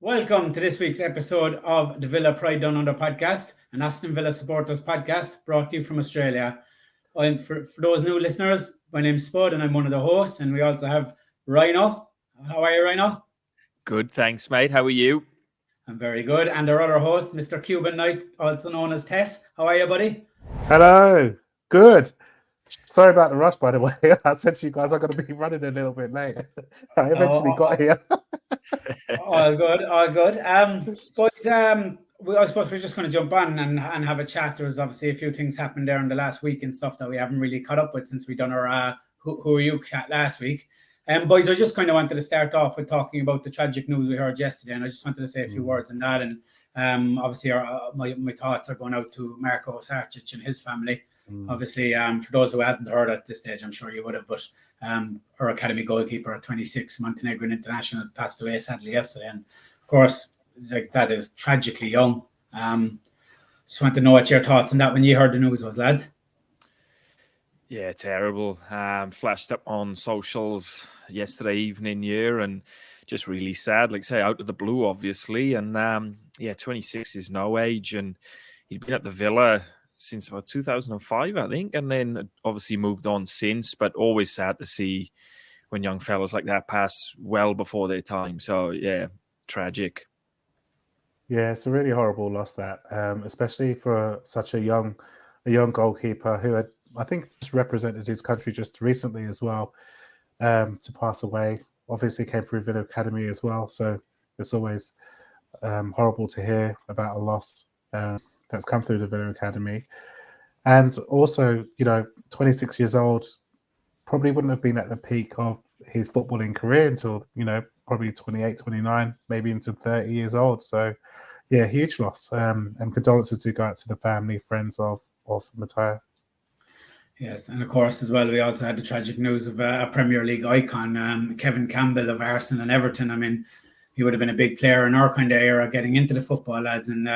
Welcome to this week's episode of the Villa Pride Down Under podcast, an Aston Villa supporters podcast brought to you from Australia. For those new listeners, my name's Spud and I'm one of the hosts, and we also have Rhino. How are you, Rhino? Good, thanks, mate. How are you? I'm very good. And our other host, Mr. Cuban Knight, also known as Tess. How are you, buddy? Hello. Good. Sorry about the rush, by the way. I said to you guys I'm going to be running a little bit late. I eventually got here. All good. But I suppose we're just going to jump on and have a chat. There was obviously a few things happened there in the last week and stuff that we haven't really caught up with since we done our Who Are You chat last week. Boys, I just kind of wanted to start off with talking about the tragic news we heard yesterday, and I just wanted to say a few words on that. And obviously, my thoughts are going out to Marko Sarcic and his family. Obviously, for those who haven't heard at this stage, I'm sure you would have, but our academy goalkeeper at 26, Montenegrin international, passed away sadly yesterday. And of course, like that is tragically young. Just want to know what your thoughts on that when you heard the news was, lads. Yeah, terrible. Flashed up on socials yesterday evening here, and just really sad. Like say, out of the blue, obviously. And 26 is no age, and he'd been at the Villa since about 2005, I think, and then obviously moved on since. But always sad to see when young fellas like that pass well before their time. So yeah, tragic. Yeah, it's a really horrible loss, that, especially for such a young goalkeeper who had, I think, just represented his country just recently as well, to pass away. Obviously came through Villa Academy as well, so it's always horrible to hear about a loss that's come through the Villa Academy. And also, 26 years old, probably wouldn't have been at the peak of his footballing career until, probably 28, 29, maybe into 30 years old. So, yeah, huge loss. And condolences do go out to the family, friends of Matteo. Yes, and of course, as well, we also had the tragic news of a Premier League icon, Kevin Campbell of Arsenal and Everton. I mean, he would have been a big player in our kind of era getting into the football, lads. And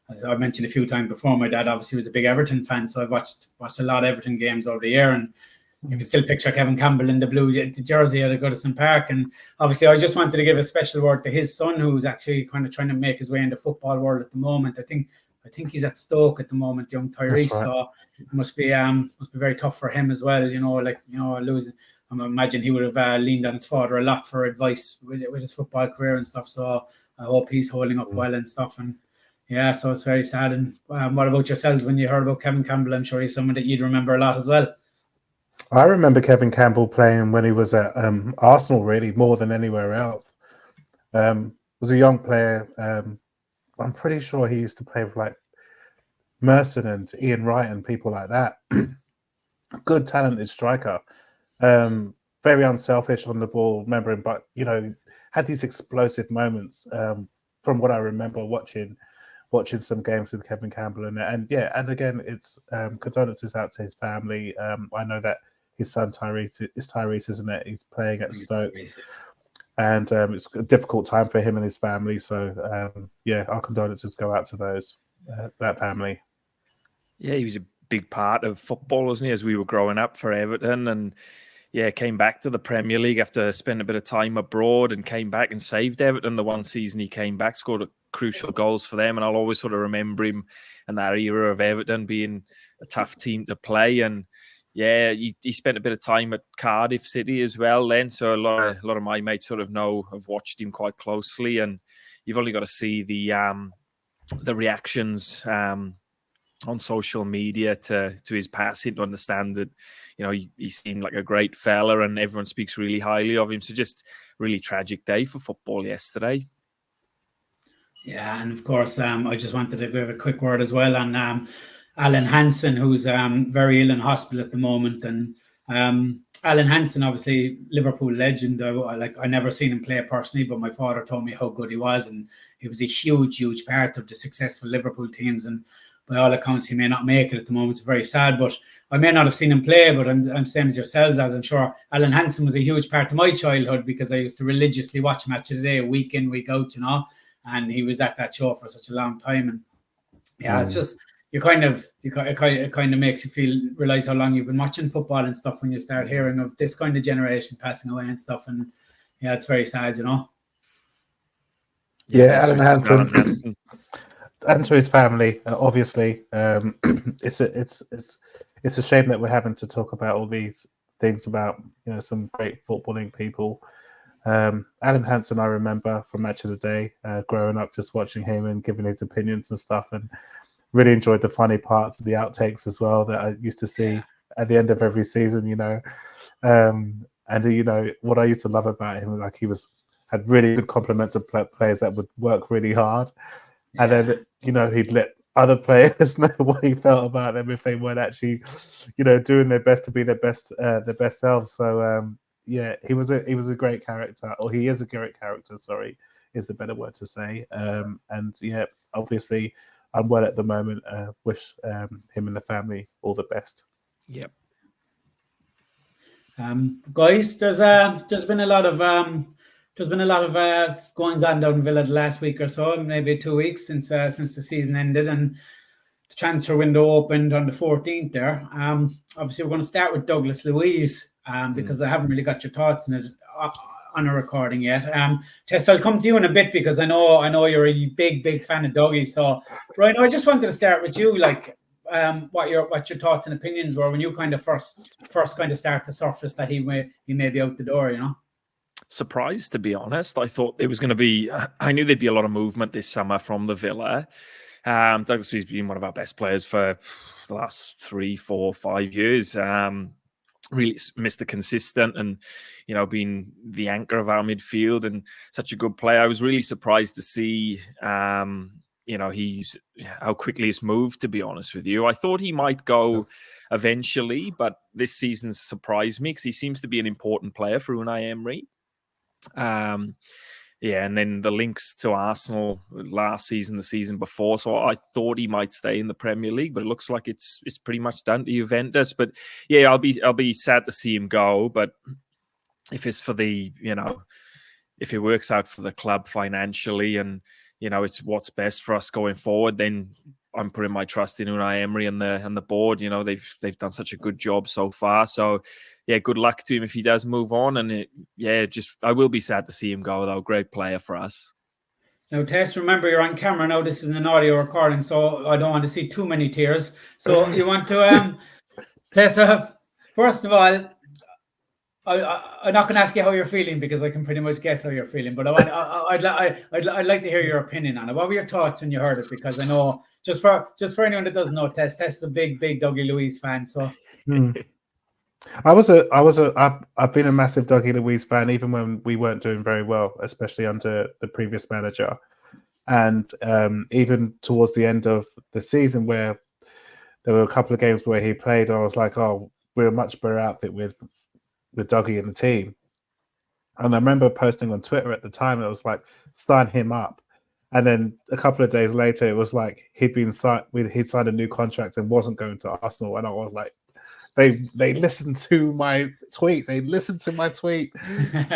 as I mentioned a few times before, my dad obviously was a big Everton fan, so I've watched a lot of Everton games over the year, and you can still picture Kevin Campbell in the jersey at Goodison Park. And obviously, I just wanted to give a special word to his son, who's actually kind of trying to make his way in the football world at the moment. I think he's at Stoke at the moment, young Tyrese. Right. So it must be very tough for him as well. Losing. I imagine he would have leaned on his father a lot for advice with his football career and stuff. So I hope he's holding up well and stuff. And yeah, so it's very sad. And what about yourselves when you heard about Kevin Campbell? I'm sure he's someone that you'd remember a lot as well. I remember Kevin Campbell playing when he was at Arsenal, really, more than anywhere else. Was a young player. I'm pretty sure he used to play with like Merson and Ian Wright and people like that. Good, talented striker. Very unselfish on the ball, remember him, but had these explosive moments. From what I remember watching some games with Kevin Campbell and again, it's condolences out to his family. I know that his son Tyrese, isn't it? He's playing at Stoke, and it's a difficult time for him and his family. So our condolences go out to that family. Yeah, he was a big part of football, wasn't he, as we were growing up for Everton, and came back to the Premier League after spending a bit of time abroad and came back and saved Everton the one season he came back, scored crucial goals for them. And I'll always sort of remember him in that era of Everton being a tough team to play. And he spent a bit of time at Cardiff City as well then. So a lot of my mates sort of have watched him quite closely. And you've only got to see the reactions on social media to his passing to understand that he seemed like a great fella and everyone speaks really highly of him. So just really tragic day for football yesterday. Yeah, and of course, I just wanted to give a quick word as well on Alan Hansen, who's very ill in hospital at the moment. And Alan Hansen, obviously Liverpool legend. I never seen him play personally, but my father told me how good he was, and he was a huge part of the successful Liverpool teams. And by all accounts, he may not make it at the moment. It's very sad, but I may not have seen him play, but I'm same as yourselves, as I'm sure Alan Hansen was a huge part of my childhood because I used to religiously watch Match of the Day week in, week out, and he was at that show for such a long time. And it's just, it kind of makes you realize how long you've been watching football and stuff when you start hearing of this kind of generation passing away and stuff. And it's very sad, Yeah, So Alan it's just Alan Hansen. Hansen. And to his family, obviously. It's a shame that we're having to talk about all these things about some great footballing people. Adam Hansen, I remember from Match of the Day, growing up, just watching him and giving his opinions and stuff, and really enjoyed the funny parts of the outtakes as well that I used to see at the end of every season. And what I used to love about him, like he had really good compliments of players that would work really hard, and then he'd let other players know what he felt about them if they weren't actually, doing their best to be their best selves. So yeah, he was a great character, or he is a great character. Sorry, is the better word to say. And yeah, obviously, I'm well at the moment. Wish him and the family all the best. Yep. Guys, there's been a lot of goings on down in Villa the last week or so, maybe 2 weeks since the season ended and the transfer window opened on the 14th there. Obviously, we're going to start with Douglas Luiz because I haven't really got your thoughts on it on a recording yet. Tess, I'll come to you in a bit because I know you're a big fan of Dougie. So, Ryan, I just wanted to start with you, like what your thoughts and opinions were when you kind of first kind of start to surface that he may be out the door. Surprised, to be honest. I thought there was going to be. I knew there'd be a lot of movement this summer from the Villa. Douglas has been one of our best players for the last 3, 4, 5 years. Really Mr. Consistent and, being the anchor of our midfield and such a good player. I was really surprised to see, he's how quickly he's moved, to be honest with you. I thought he might go eventually, but this season surprised me because he seems to be an important player for Unai Emery. And then the links to Arsenal last season, the season before. So I thought he might stay in the Premier League, but it looks like it's pretty much done to Juventus. But yeah, I'll be sad to see him go. But if it's for the, if it works out for the club financially and, it's what's best for us going forward, then I'm putting my trust in Unai Emery and the board. They've done such a good job so far. So yeah, good luck to him if he does move on. And I will be sad to see him go, though. Great player for us. Now, Tess, remember you're on camera now. This is an audio recording, so I don't want to see too many tears. So you want to, Tess, first of all, I'm not going to ask you how you're feeling because I can pretty much guess how you're feeling. But I'd like to hear your opinion on it. What were your thoughts when you heard it? Because I know just for anyone that doesn't know, Tess is a big Dougie Luiz fan. So I've been a massive Dougie Luiz fan even when we weren't doing very well, especially under the previous manager, and even towards the end of the season where there were a couple of games where he played, I was like, oh, we're a much better outfit with Dougie in the team. And I remember posting on Twitter at the time, it was like, sign him up. And then a couple of days later, it was like he'd signed a new contract and wasn't going to Arsenal. And I was like, they listened to my tweet.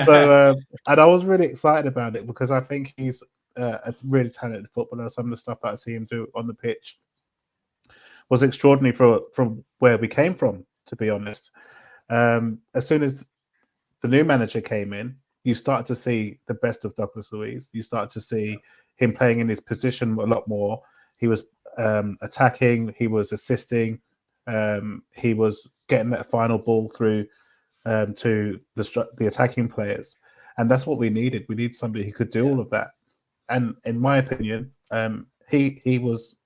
So, and I was really excited about it because I think he's a really talented footballer. Some of the stuff that I see him do on the pitch was extraordinary from where we came from, to be honest. As soon as the new manager came in, you start to see the best of Douglas Luiz. You start to see him playing in his position a lot more. He was attacking. He was assisting. He was getting that final ball through to the attacking players, and that's what we needed. We need somebody who could do all of that. And in my opinion, he was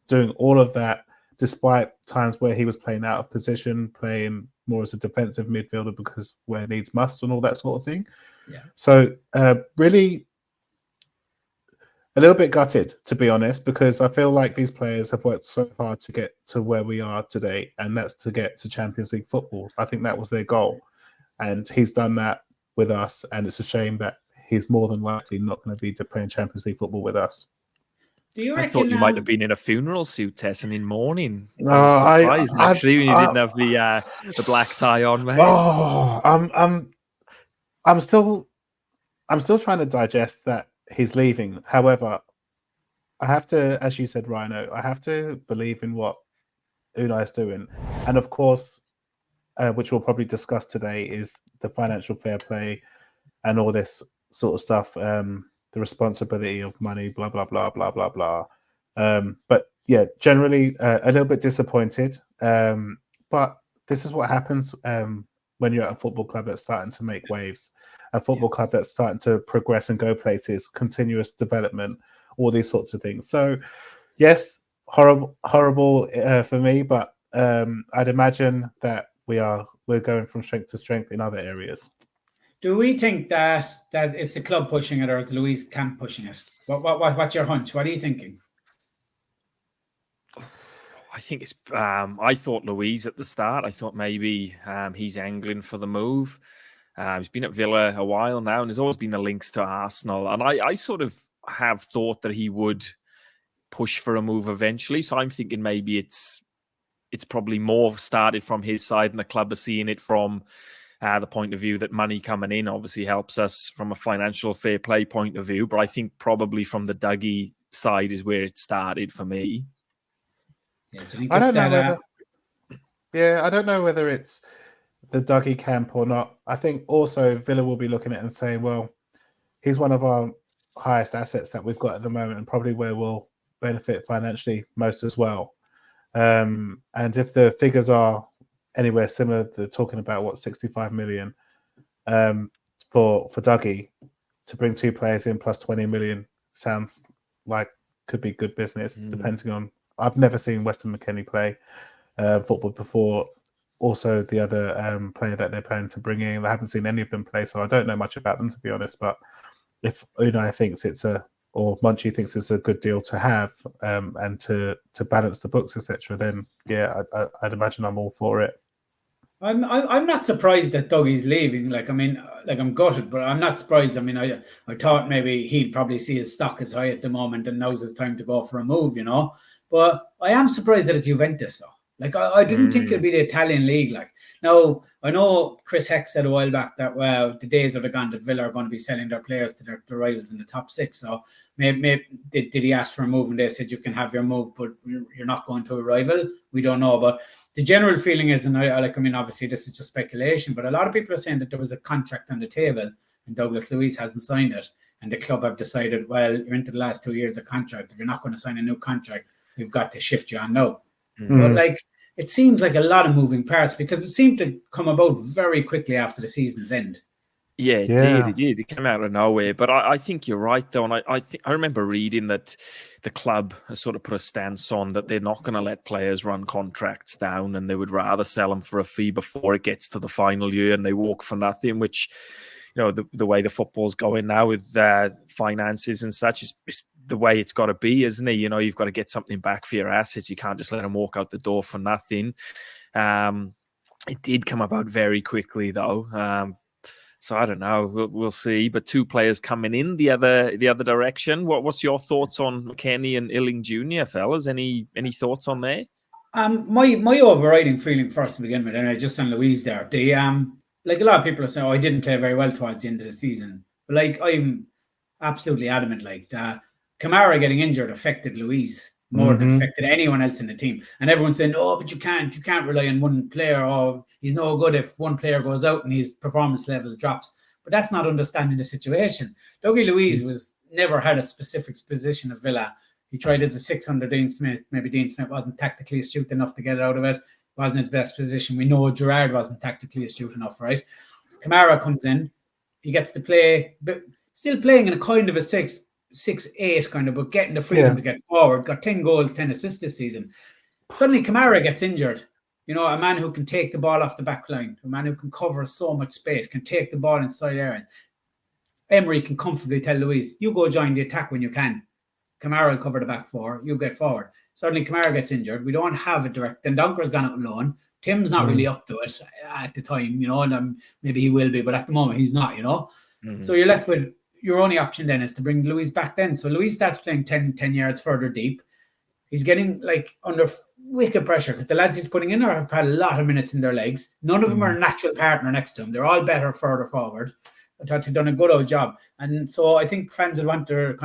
doing all of that despite times where he was playing out of position, playing more as a defensive midfielder because where needs must and all that sort of thing. Yeah. So really a little bit gutted, to be honest, because I feel like these players have worked so hard to get to where we are today, and that's to get to Champions League football. I think that was their goal, and he's done that with us, and it's a shame that he's more than likely not going to be playing Champions League football with us. I thought you might have been in a funeral suit, Tess, and in mourning. No, I was surprised actually when you didn't have the black tie on, mate. Oh, I'm still trying to digest that he's leaving. However, I have to, as you said, Rhino, I have to believe in what Unai is doing, and of course, which we'll probably discuss today, is the financial fair play and all this sort of stuff the responsibility of money, blah, blah, blah, blah, blah, blah. But yeah, generally a little bit disappointed. But this is what happens when you're at a football club that's starting to make waves, a football club that's starting to progress and go places, continuous development, all these sorts of things. So yes, horrible for me, but I'd imagine that we're going from strength to strength in other areas. Do we think that it's the club pushing it or it's Louise Camp pushing it? What's your hunch? What are you thinking? I think it's. I thought Louise at the start. I thought maybe he's angling for the move. He's been at Villa a while now, and there's always been the links to Arsenal. And I sort of have thought that he would push for a move eventually. So I'm thinking maybe it's probably more started from his side, and the club are seeing it from the point of view that money coming in obviously helps us from a financial fair play point of view. But I think probably from the Dougie side is where it started for me. Yeah, do you think I don't know that, whether. I don't know whether it's the Dougie camp or not. I think also Villa will be looking at it and saying, well, he's one of our highest assets that we've got at the moment, and probably where we'll benefit financially most as well. And if the figures are anywhere similar, they're talking about 65 million for Dougie to bring 2 players in plus 20 million sounds like could be good business, depending on. I've never seen Weston McKennie play football before. Also, the other player that they're planning to bring in, I haven't seen any of them play, so I don't know much about them, to be honest. But if Unai thinks or Munchie thinks it's a good deal to have, and to balance the books, etc., then yeah, I'd imagine I'm all for it. I'm not surprised that Dougie's leaving. I'm gutted, but I'm not surprised. I mean, I thought maybe he'd probably see his stock as high at the moment, and now's his time to go for a move, But I am surprised that it's Juventus, though. I didn't think it'd be the Italian league. Now, I know Chris Heck said a while back that, well, the days are gone that Villa are going to be selling their players to their rivals in the top 6. So maybe did he ask for a move and they said you can have your move, but you're not going to a rival? We don't know. But the general feeling is, and obviously this is just speculation, but a lot of people are saying that there was a contract on the table and Douglas Luiz hasn't signed it. And the club have decided, well, you're into the last 2 years of contract. If you're not going to sign a new contract, we've got to shift you on now. But it seems like a lot of moving parts because it seemed to come about very quickly after the season's end. Yeah, it did. It did. It came out of nowhere. But I think you're right, though. And I remember reading that the club has sort of put a stance on that they're not going to let players run contracts down, and they would rather sell them for a fee before it gets to the final year and they walk for nothing, which, the way the football's going now with finances and such is the way it's got to be, isn't it? You've got to get something back for your assets. You can't just let them walk out the door for nothing. It did come about very quickly, though. So I don't know. We'll see. But 2 players coming in the other direction. What's your thoughts on McKennie and Illing Jr., fellas? Any thoughts on there? My overriding feeling first to begin with, and just on Louise there, a lot of people are saying, I didn't play very well towards the end of the season. But I'm absolutely adamant Kamara getting injured affected Louise more than affected anyone else in the team. And everyone's saying, oh, but you can't rely on one player. Oh, he's no good if one player goes out and his performance level drops. But that's not understanding the situation. Dougie Luiz never had a specific position of Villa. He tried as a 6 under Dean Smith. Maybe Dean Smith wasn't tactically astute enough to get it out of it. Wasn't his best position. We know Gerrard wasn't tactically astute enough, right? Kamara comes in. He gets to play, but still playing in a kind of a 6'8" kind of, but getting the freedom to get forward. Got 10 goals, 10 assists this season. Suddenly Kamara gets injured. A man who can take the ball off the back line, a man who can cover so much space, can take the ball inside areas. Emery can comfortably tell Luiz, you go join the attack when you can. Kamara will cover the back 4, you get forward. Suddenly Kamara gets injured. We don't have a direct. Then Dunker's gone out on loan. Tim's not really up to it at the time, and maybe he will be, but at the moment he's not, So you're left with your only option then is to bring Luiz back then. So Luiz starts playing 10 yards further deep. He's getting under wicked pressure because the lads he's putting in there have had a lot of minutes in their legs. None of them are a natural partner next to him. They're all better further forward. I thought he'd done a good old job. And so I think fans would want to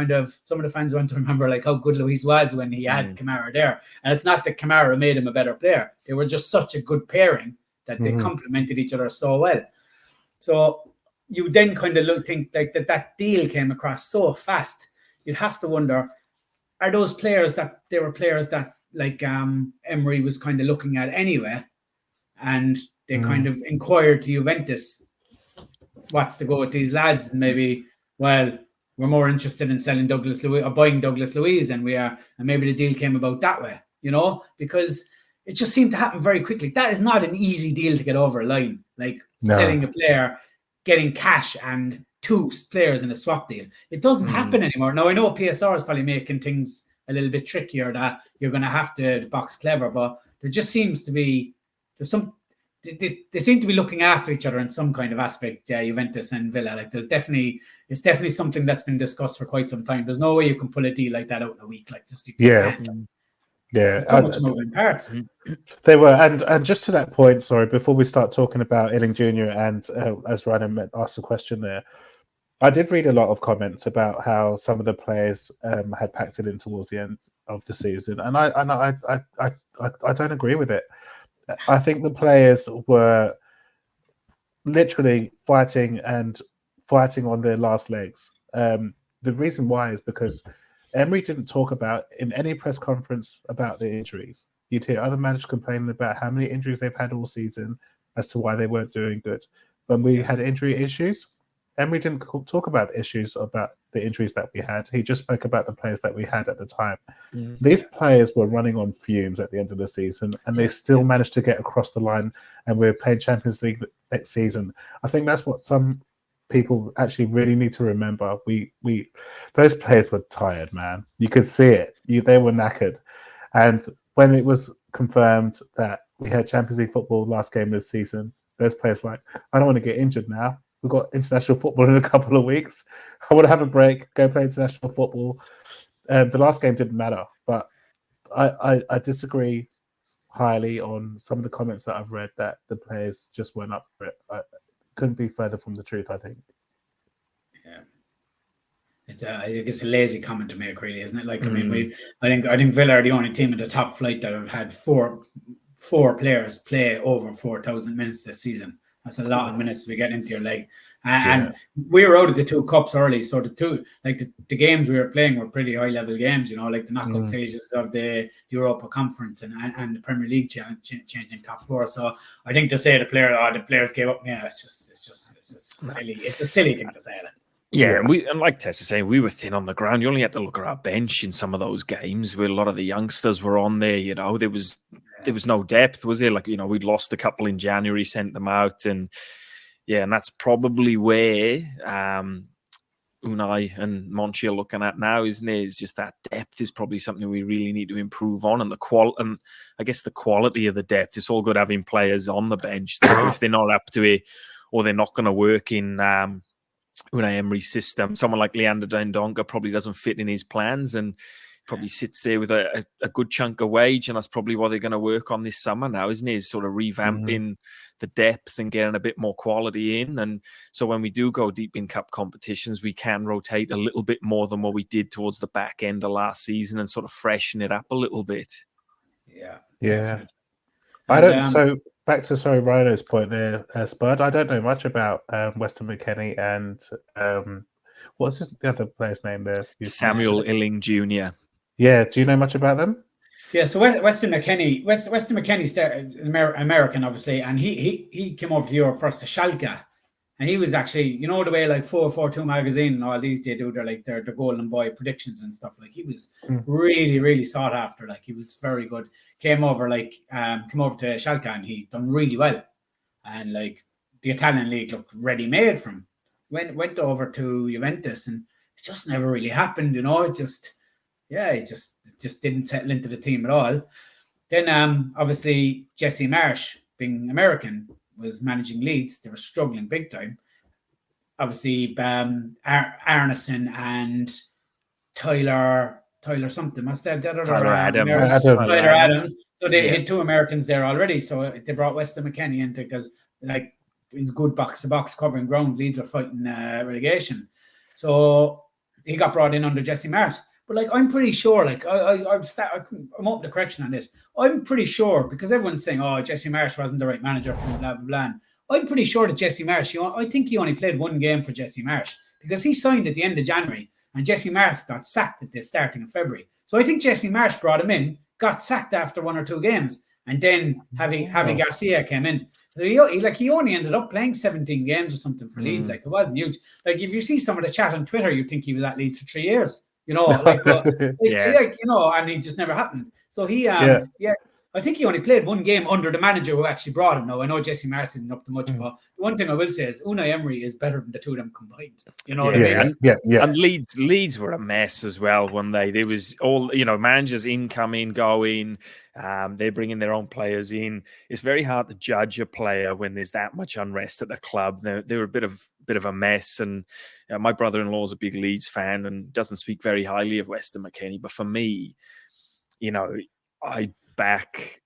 some of the fans want to remember how good Luiz was when he had Kamara there. And it's not that Kamara made him a better player. They were just such a good pairing that they complemented each other so well. So you then kind of think like that deal came across so fast. You'd have to wonder, are those players that they were players that like Emery was kind of looking at anyway, and they kind of inquired to Juventus, what's to go with these lads, and maybe, well, we're more interested in selling Douglas Luiz or buying Douglas Luiz than we are, and maybe the deal came about that way, because it just seemed to happen very quickly. That is not an easy deal to get over a line, like selling a player, getting cash and 2 players in a swap deal. It doesn't happen anymore. Now, I know PSR is probably making things a little bit trickier, that you're going to have to box clever, but there just seems to be, they seem to be looking after each other in some kind of aspect, Juventus and Villa. Like it's definitely something that's been discussed for quite some time. There's no way you can pull a deal like that out in a week. Like just can't. There's so much moving parts. They were, and just to that point, sorry, before we start talking about Illing Jr. and as Ryan asked the question there, I did read a lot of comments about how some of the players had packed it in towards the end of the season, and I don't agree with it. I think the players were literally fighting on their last legs. The reason why is because Emery didn't talk about in any press conference about the injuries. You'd hear other managers complaining about how many injuries they've had all season as to why they weren't doing good. When we had injury issues, Emery didn't talk about the issues about the injuries that we had. He just spoke about the players that we had at the time. These players were running on fumes at the end of the season, and they still managed to get across the line, and we're playing Champions League next season. I think that's what some people actually really need to remember. Those players were tired, man. You could see it. They were knackered. And when it was confirmed that we had Champions League football last game of the season, those players like, I don't want to get injured now. We've got international football in a couple of weeks. I want to have a break, go play international football. The last game didn't matter, but I disagree highly on some of the comments that I've read that the players just weren't up for it. Couldn't be further from the truth, I think. Yeah, I think it's a lazy comment to make, really, isn't it? Like, I mean, I think Villa are the only team in the top flight that have had four players play over 4,000 minutes this season. That's a lot of minutes to be getting into your leg. And we were out of the 2 cups early, so the games we were playing were pretty high level games, like the knockout phases of the Europa Conference and the Premier League changing top 4. So I think to say the players gave up, it's just silly. It's a silly thing to say. Yeah, and like Tess is saying, we were thin on the ground. You only had to look at our bench in some of those games where a lot of the youngsters were on there. There was no depth, was there? Like, we'd lost a couple in January, sent them out, and that's probably where Unai and Monchi are looking at now, isn't it? It's just that depth is probably something we really need to improve on, and the quality of the depth. It's all good having players on the bench, but if they're not up to it, or they're not going to work in Unai Emery's system, someone like Leander Dendoncker probably doesn't fit in his plans, and probably sits there with a good chunk of wage, and that's probably what they're going to work on this summer now, isn't it? Is sort of revamping the depth and getting a bit more quality in. And so when we do go deep in cup competitions, we can rotate a little bit more than what we did towards the back end of last season and sort of freshen it up a little bit. Yeah. I don't. So back to Rhino's point there, Spud. I don't know much about Weston McKennie and what's the other player's name there? Samuel Illing Jr. Yeah, do you know much about them? Yeah, so Weston McKennie started American, obviously, and he came over to Europe first to Schalke, and he was actually, the way like 442 magazine and all these they do their golden boy predictions and stuff. Like, he was really, really sought after. Like, he was very good. Came over to Schalke, and he done really well, and like the Italian league looked ready made for him. Went over to Juventus, and it just never really happened. It just didn't settle into the team at all. Then obviously Jesse Marsh, being American, was managing Leeds. They were struggling big time. Obviously Arneson and Tyler something. What's that? Tyler Adams. So they had 2 Americans there already. So they brought Weston McKennie in because he's good box to box covering ground. Leeds are fighting relegation. So he got brought in under Jesse Marsh. But I'm pretty sure, I'm open to correction on this. I'm pretty sure, because everyone's saying, Jesse Marsh wasn't the right manager from blah, blah, blah. And I'm pretty sure that Jesse Marsh, I think he only played one game for Jesse Marsh because he signed at the end of January and Jesse Marsh got sacked at the starting of February. So I think Jesse Marsh brought him in, got sacked after 1 or 2 games, and then Javi Garcia came in. So he only ended up playing 17 games or something for Leeds. Like, it wasn't huge. Like, if you see some of the chat on Twitter, you think he was at Leeds for 3 years. And it just never happened. So I think he only played one game under the manager who actually brought him. Now, I know Jesse Marsh isn't up to much, but the one thing I will say is Unai Emery is better than the two of them combined. You know what I mean? And Leeds were a mess as well one day. There was all, managers incoming, going. They're bringing their own players in. It's very hard to judge a player when there's that much unrest at the club. They were a bit of a mess. And my brother-in-law is a big Leeds fan and doesn't speak very highly of Weston McKennie. But for me, I back,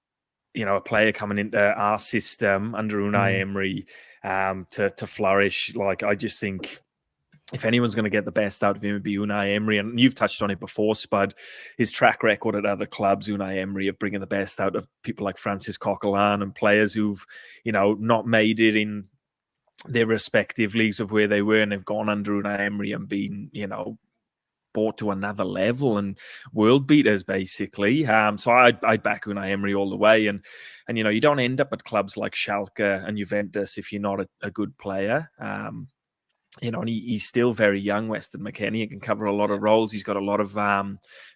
a player coming into our system under Unai Emery to flourish. Like, I just think if anyone's going to get the best out of him, it'd be Unai Emery. And you've touched on it before, Spud. His track record at other clubs, Unai Emery, of bringing the best out of people like Francis Coquelin and players who've, not made it in their respective leagues of where they were and have gone under Unai Emery and been, brought to another level and world beaters, basically. So I'd back Unai Emery all the way. And you don't end up at clubs like Schalke and Juventus if you're not a good player. And he's still very young, Weston McKennie. He can cover a lot of roles. He's got a lot of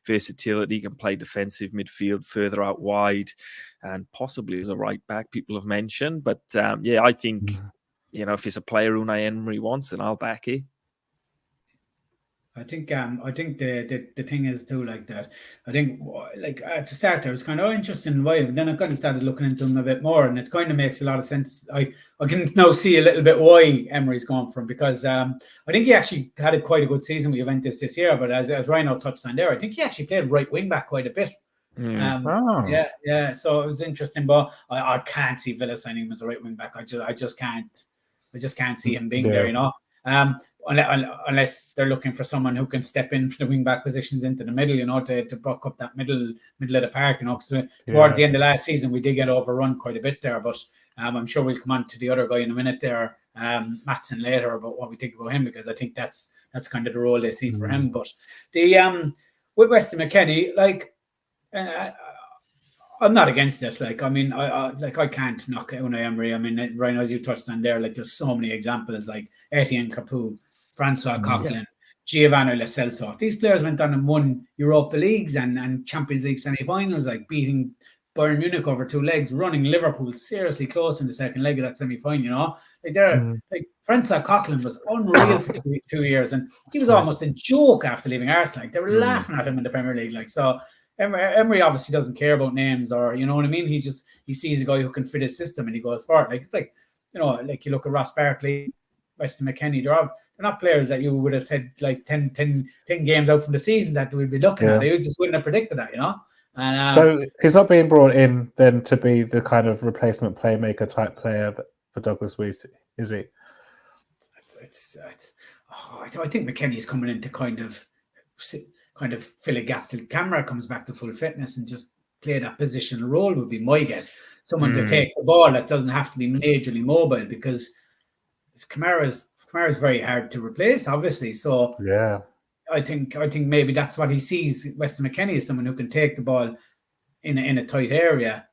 versatility. He can play defensive midfield, further out wide, and possibly as a right back, people have mentioned. But I think, if it's a player Unai Emery wants, then I'll back it. I think the thing is too, like that. I think at the start I was kind of interested in why, but then I kind of started looking into him a bit more, and it kind of makes a lot of sense. I can now see a little bit why Emery's gone from, because I think he actually had quite a good season with Juventus this year. But as Rhino touched on there, I think he actually played right wing back quite a bit. So it was interesting, but I can't see Villa signing him as a right wing back. I just can't see him being there. Unless they're looking for someone who can step in for the wing back positions into the middle, to buck up that middle of the park, So towards the end of last season, we did get overrun quite a bit there, but I'm sure we'll come on to the other guy in a minute there, Matson, later, about what we think about him, because I think that's kind of the role they see for him. But the with Weston McKennie, I'm not against it. I can't knock Unai Emery. I mean, Ryan, as you touched on there, there's so many examples, like Etienne Capoue, Francois Coquelin, Giovanni Lo Celso. These players went on and won Europa Leagues and Champions League semi-finals, beating Bayern Munich over 2 legs, running Liverpool seriously close in the second leg of that semi-final. Francois Coquelin was unreal for 2 years, and he was almost a joke after leaving Arsenal. They were laughing at him in the Premier League. So Emery obviously doesn't care about names, or you know what I mean. He sees a guy who can fit his system and he goes for it. You look at Ross Barkley, Weston McKennie. They're not players that you would have said 10 games out from the season that we'd be looking at. You just wouldn't have predicted that, And, so he's not being brought in then to be the kind of replacement playmaker type player for Douglas Luiz, is he? I think McKennie's coming in to kind of fill a gap till the camera comes back to full fitness and just play that positional role, would be my guess. Someone to take the ball that doesn't have to be majorly mobile, because Kamara's very hard to replace, obviously. So I think maybe that's what he sees. Weston McKennie is someone who can take the ball in a tight area.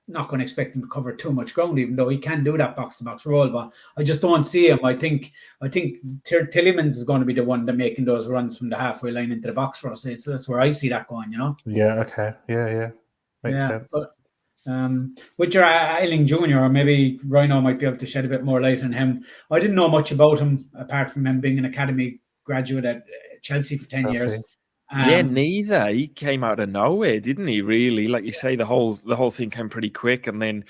Not going to expect him to cover too much ground, even though he can do that box-to-box role. But I just don't see him. I think Tielemans is going to be the one that making those runs from the halfway line into the box for us. So that's where I see that going, Yeah, okay. Yeah. Makes sense. But, with your Eiling Jr., or maybe Rhino might be able to shed a bit more light on him. I didn't know much about him, apart from him being an academy graduate at Chelsea for 10 years. Neither. He came out of nowhere, didn't he? Really, like you say, the whole thing came pretty quick, and then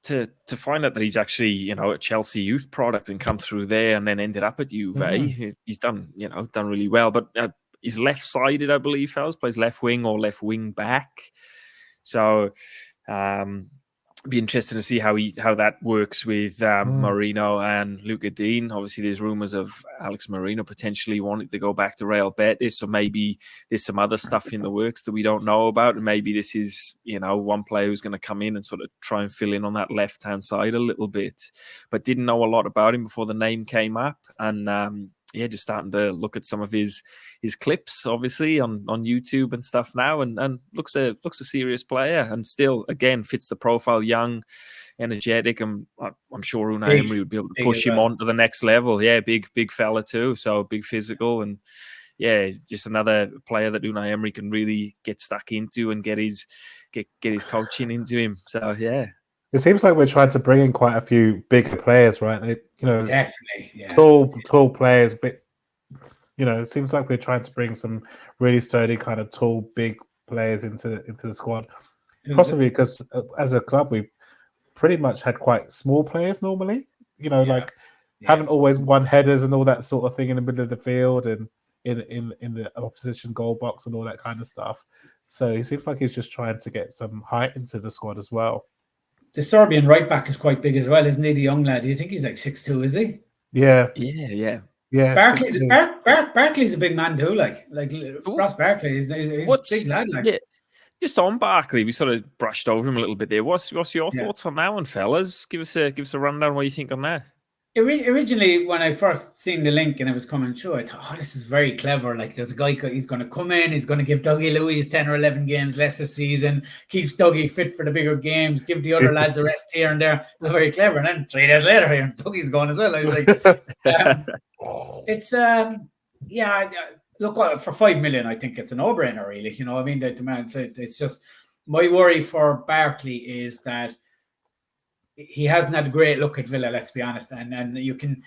to find out that he's actually a Chelsea youth product and come through there, and then ended up at Juve. He's done really well. But he's left-sided, I believe. Fellas plays left wing or left wing back. So be interesting to see how that works with Marino and Luca Dean. Obviously, there's rumours of Alex Marino potentially wanting to go back to Real Betis, so maybe there's some other stuff in the works that we don't know about, and maybe this is one player who's going to come in and sort of try and fill in on that left-hand side a little bit, but didn't know a lot about him before the name came up, and just starting to look at some of his clips, obviously on YouTube and stuff now, and looks a serious player, and still again fits the profile, young, energetic. I'm sure Unai Emery would be able to push him on to the next level. Yeah, big fella too, so big physical, and just another player that Unai Emery can really get stuck into and get his coaching into him. So yeah. It seems like we're trying to bring in quite a few bigger players, right? Definitely, yeah. Tall players, but it seems like we're trying to bring some really sturdy, kind of tall, big players into the squad. Possibly because as a club, we've pretty much had quite small players normally. Haven't always won headers and all that sort of thing in the middle of the field and in the opposition goal box and all that kind of stuff. So it seems like he's just trying to get some height into the squad as well. The Serbian right back is quite big as well, isn't he? The young lad. Do you think he's like 6'2", is he? Yeah. Barkley's a big man too. Like Ross Barkley, he's a big lad. Yeah. Just on Barkley, we sort of brushed over him a little bit there. What's your thoughts on that one, fellas? Give us a rundown. What you think on that? Originally, when I first seen the link and it was coming through, I thought, this is very clever. Like, there's a guy, he's going to come in, he's going to give Dougie Louise 10 or 11 games less this season, keeps Dougie fit for the bigger games, give the other lads a rest here and there. They're very clever. And then 3 days later, here, Dougie's gone as well. I was like, look, for 5 million, I think it's a no-brainer, really. I mean, the demand, it's just, my worry for Barkley is that he hasn't had a great look at Villa, let's be honest, and you can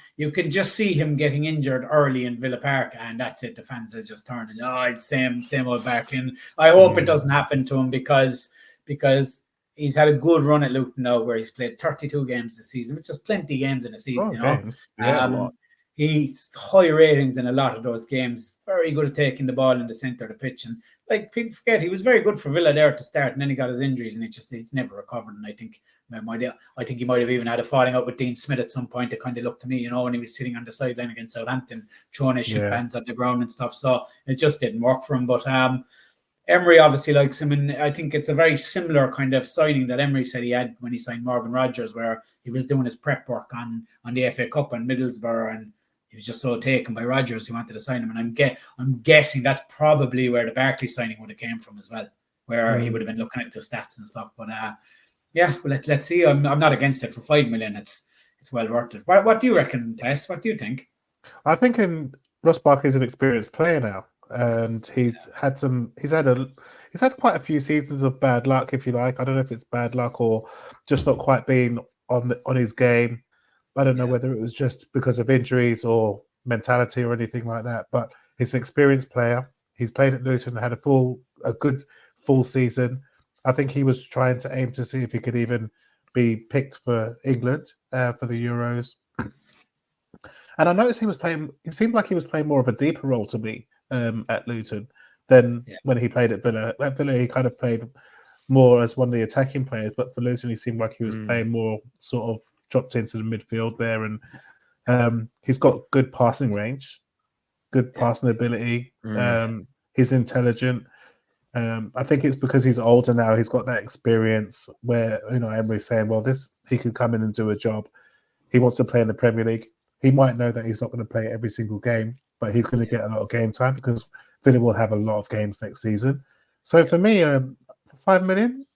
just see him getting injured early in Villa Park, and that's it. The fans are just turning, it's same old Barkley. And I hope it doesn't happen to him because he's had a good run at Luton now, where he's played 32 games this season, which is plenty of games in a season. He's high ratings in a lot of those games. Very good at taking the ball in the centre of the pitch, and people forget he was very good for Villa there to start, and then he got his injuries, and he's never recovered. And I think he might have even had a falling out with Dean Smith at some point. It kind of looked to me, when he was sitting on the sideline against Southampton, throwing his shit pans at the ground and stuff. So it just didn't work for him. But Emery obviously likes him, and I think it's a very similar kind of signing that Emery said he had when he signed Morgan Rogers, where he was doing his prep work on the FA Cup and Middlesbrough, and he was just so taken by Rogers, he wanted to sign him. And I'm guessing that's probably where the Barkley signing would have came from as well, where he would have been looking at the stats and stuff. But let's see. I'm not against it. For 5 million, it's well worth it. What do you reckon, Tess? What do you think? I think Ross Barkley's an experienced player now, and he's had quite a few seasons of bad luck, if you like. I don't know if it's bad luck or just not quite being on his game. I don't know whether it was just because of injuries or mentality or anything like that, but he's an experienced player. He's played at Luton, had a good full season. I think he was trying to aim to see if he could even be picked for England for the Euros. And I noticed it seemed like he was playing more of a deeper role to me at Luton than when he played at Villa. At Villa, he kind of played more as one of the attacking players, but for Luton, he seemed like he was playing more sort of dropped into the midfield there, and he's got good passing range, good passing ability. He's intelligent. I think it's because he's older now. He's got that experience where Emery's saying, well, he could come in and do a job. He wants to play in the Premier League. He might know that he's not going to play every single game, but he's going to get a lot of game time because Villa will have a lot of games next season. So for me, 5 million,